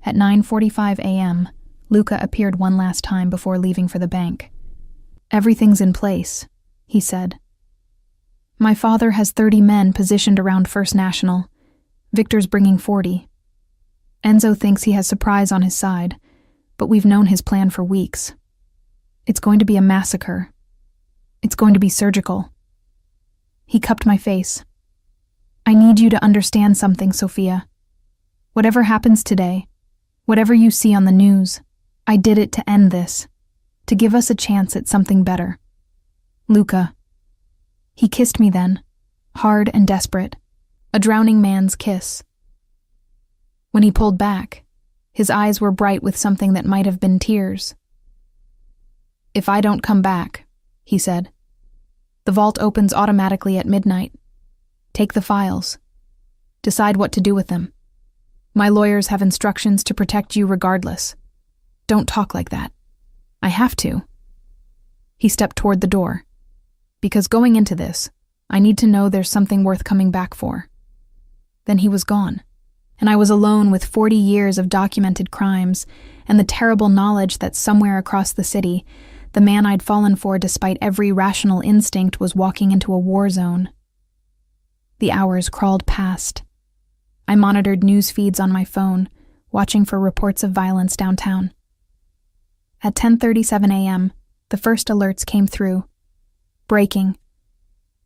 At 9:45 a.m., Luca appeared one last time before leaving for the bank. Everything's in place, he said. My father has 30 men positioned around First National. Victor's bringing 40. Enzo thinks he has surprise on his side, but we've known his plan for weeks. It's going to be a massacre. It's going to be surgical. He cupped my face. I need you to understand something, Sophia. Whatever happens today, whatever you see on the news, I did it to end this, to give us a chance at something better. Luca. He kissed me then, hard and desperate, a drowning man's kiss. When he pulled back, his eyes were bright with something that might have been tears. If I don't come back, he said, the vault opens automatically at midnight. Take the files. Decide what to do with them. My lawyers have instructions to protect you regardless. Don't talk like that. I have to. He stepped toward the door. Because going into this, I need to know there's something worth coming back for. Then he was gone, and I was alone with 40 years of documented crimes and the terrible knowledge that somewhere across the city, the man I'd fallen for despite every rational instinct was walking into a war zone. The hours crawled past. I monitored news feeds on my phone, watching for reports of violence downtown. At 10:37 a.m., the first alerts came through. Breaking.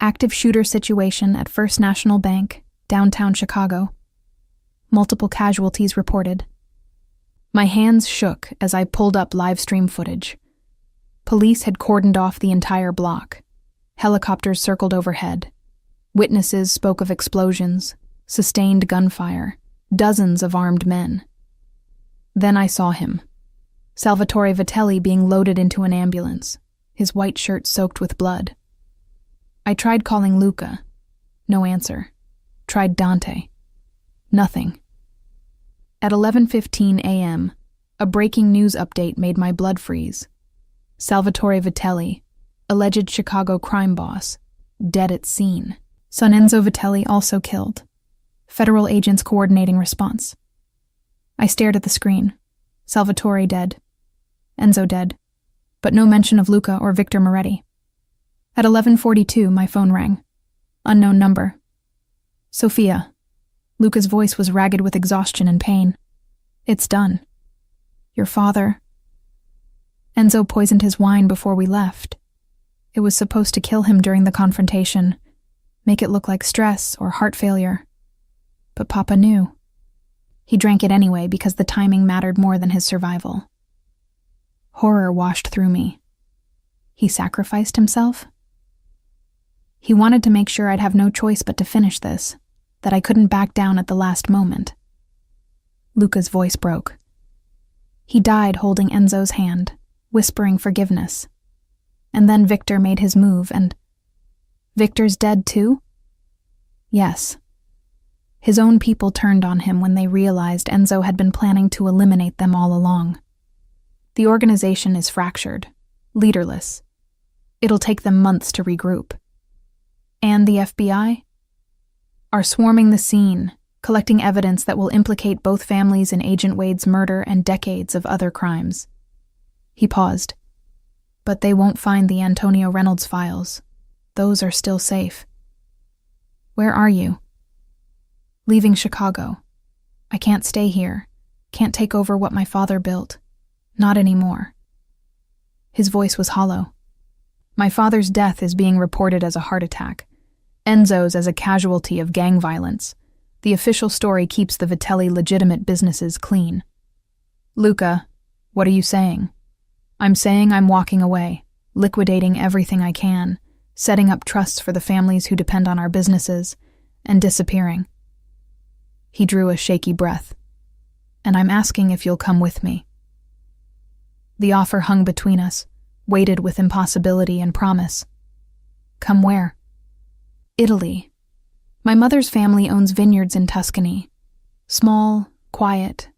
Active shooter situation at First National Bank, downtown Chicago. Multiple casualties reported. My hands shook as I pulled up live stream footage. Police had cordoned off the entire block. Helicopters circled overhead. Witnesses spoke of explosions, sustained gunfire, dozens of armed men. Then I saw him. Salvatore Vitelli being loaded into an ambulance, his white shirt soaked with blood. I tried calling Luca. No answer. Tried Dante. Nothing. At 11:15 a.m., a breaking news update made my blood freeze. Salvatore Vitelli, alleged Chicago crime boss, dead at scene. Son Enzo Vitelli also killed. Federal agents coordinating response. I stared at the screen. Salvatore dead. Enzo dead. But no mention of Luca or Victor Moretti. At 11:42, my phone rang. Unknown number. Sophia. Luca's voice was ragged with exhaustion and pain. It's done. Your father. Enzo poisoned his wine before we left. It was supposed to kill him during the confrontation, make it look like stress or heart failure. But Papa knew. He drank it anyway because the timing mattered more than his survival. Horror washed through me. He sacrificed himself? He wanted to make sure I'd have no choice but to finish this, that I couldn't back down at the last moment. Luca's voice broke. He died holding Enzo's hand, whispering forgiveness. And then Victor made his move and... Victor's dead too? Yes. His own people turned on him when they realized Enzo had been planning to eliminate them all along. The organization is fractured, leaderless. It'll take them months to regroup. And the FBI? Are swarming the scene, collecting evidence that will implicate both families in Agent Wade's murder and decades of other crimes. He paused. But they won't find the Antonio Reynolds files. Those are still safe. Where are you? Leaving Chicago. I can't stay here. Can't take over what my father built. Not anymore. His voice was hollow. My father's death is being reported as a heart attack. Enzo's as a casualty of gang violence. The official story keeps the Vitelli legitimate businesses clean. Luca, what are you saying? I'm saying I'm walking away, liquidating everything I can, setting up trusts for the families who depend on our businesses, and disappearing. He drew a shaky breath. And I'm asking if you'll come with me. The offer hung between us, weighted with impossibility and promise. Come where? Italy. My mother's family owns vineyards in Tuscany. Small, quiet,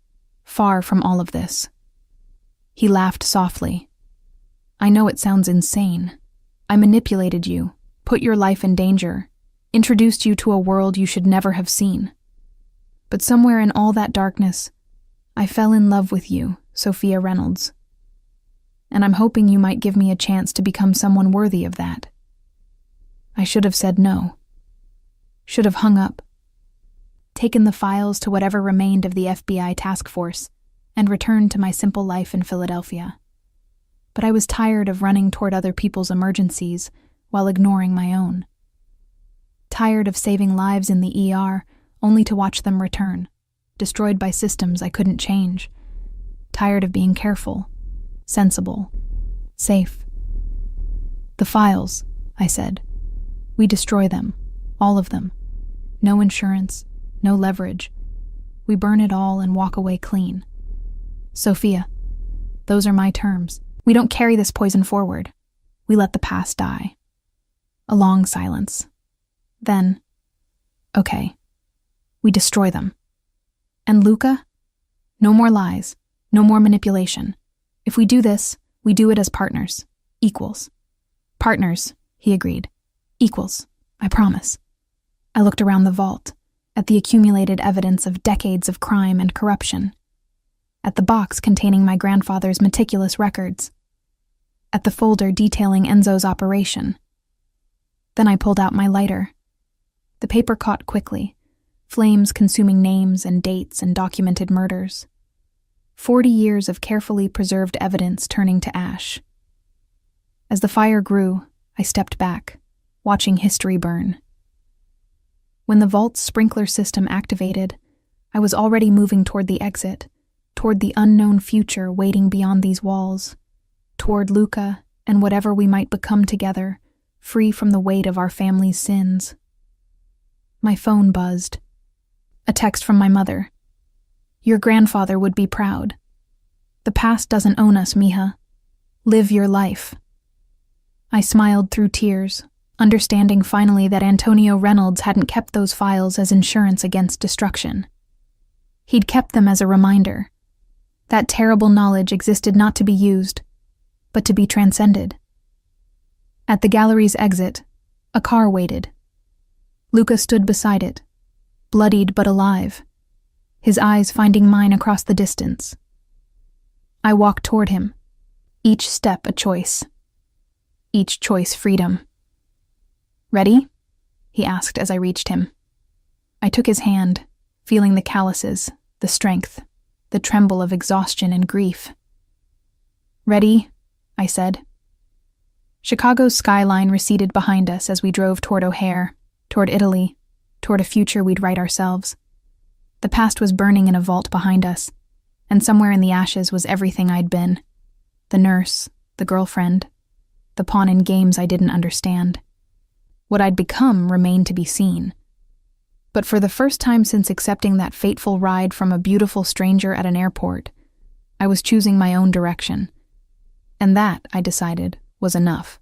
far from all of this. He laughed softly. I know it sounds insane. I manipulated you, put your life in danger, introduced you to a world you should never have seen. But somewhere in all that darkness, I fell in love with you, Sophia Reynolds. And I'm hoping you might give me a chance to become someone worthy of that. I should have said no. Should have hung up. Taken the files to whatever remained of the FBI task force, and returned to my simple life in Philadelphia. But I was tired of running toward other people's emergencies while ignoring my own. Tired of saving lives in the ER only to watch them return, destroyed by systems I couldn't change. Tired of being careful, sensible, safe. The files, I said. We destroy them, all of them. No insurance, no leverage. We burn it all and walk away clean. Sophia, those are my terms. We don't carry this poison forward. We let the past die. A long silence. Then, okay, we destroy them. And Luca? No more lies, no more manipulation. If we do this, we do it as partners, equals. Partners, he agreed. Equals, I promise. I looked around the vault, at the accumulated evidence of decades of crime and corruption, at the box containing my grandfather's meticulous records, at the folder detailing Enzo's operation. Then I pulled out my lighter. The paper caught quickly, flames consuming names and dates and documented murders. 40 years of carefully preserved evidence turning to ash. As the fire grew, I stepped back, watching history burn. When the vault's sprinkler system activated, I was already moving toward the exit, toward the unknown future waiting beyond these walls, toward Luca and whatever we might become together, free from the weight of our family's sins. My phone buzzed. A text from my mother. Your grandfather would be proud. The past doesn't own us, mija. Live your life. I smiled through tears, understanding finally that Antonio Reynolds hadn't kept those files as insurance against destruction. He'd kept them as a reminder. That terrible knowledge existed not to be used, but to be transcended. At the gallery's exit, a car waited. Luca stood beside it, bloodied but alive, his eyes finding mine across the distance. I walked toward him, each step a choice, each choice freedom. Ready? He asked as I reached him. I took his hand, feeling the calluses, the strength, the tremble of exhaustion and grief. Ready? I said. Chicago's skyline receded behind us as we drove toward O'Hare, toward Italy, toward a future we'd write ourselves. The past was burning in a vault behind us, and somewhere in the ashes was everything I'd been. The nurse, the girlfriend, the pawn in games I didn't understand. What I'd become remained to be seen. But for the first time since accepting that fateful ride from a beautiful stranger at an airport, I was choosing my own direction. And that, I decided, was enough.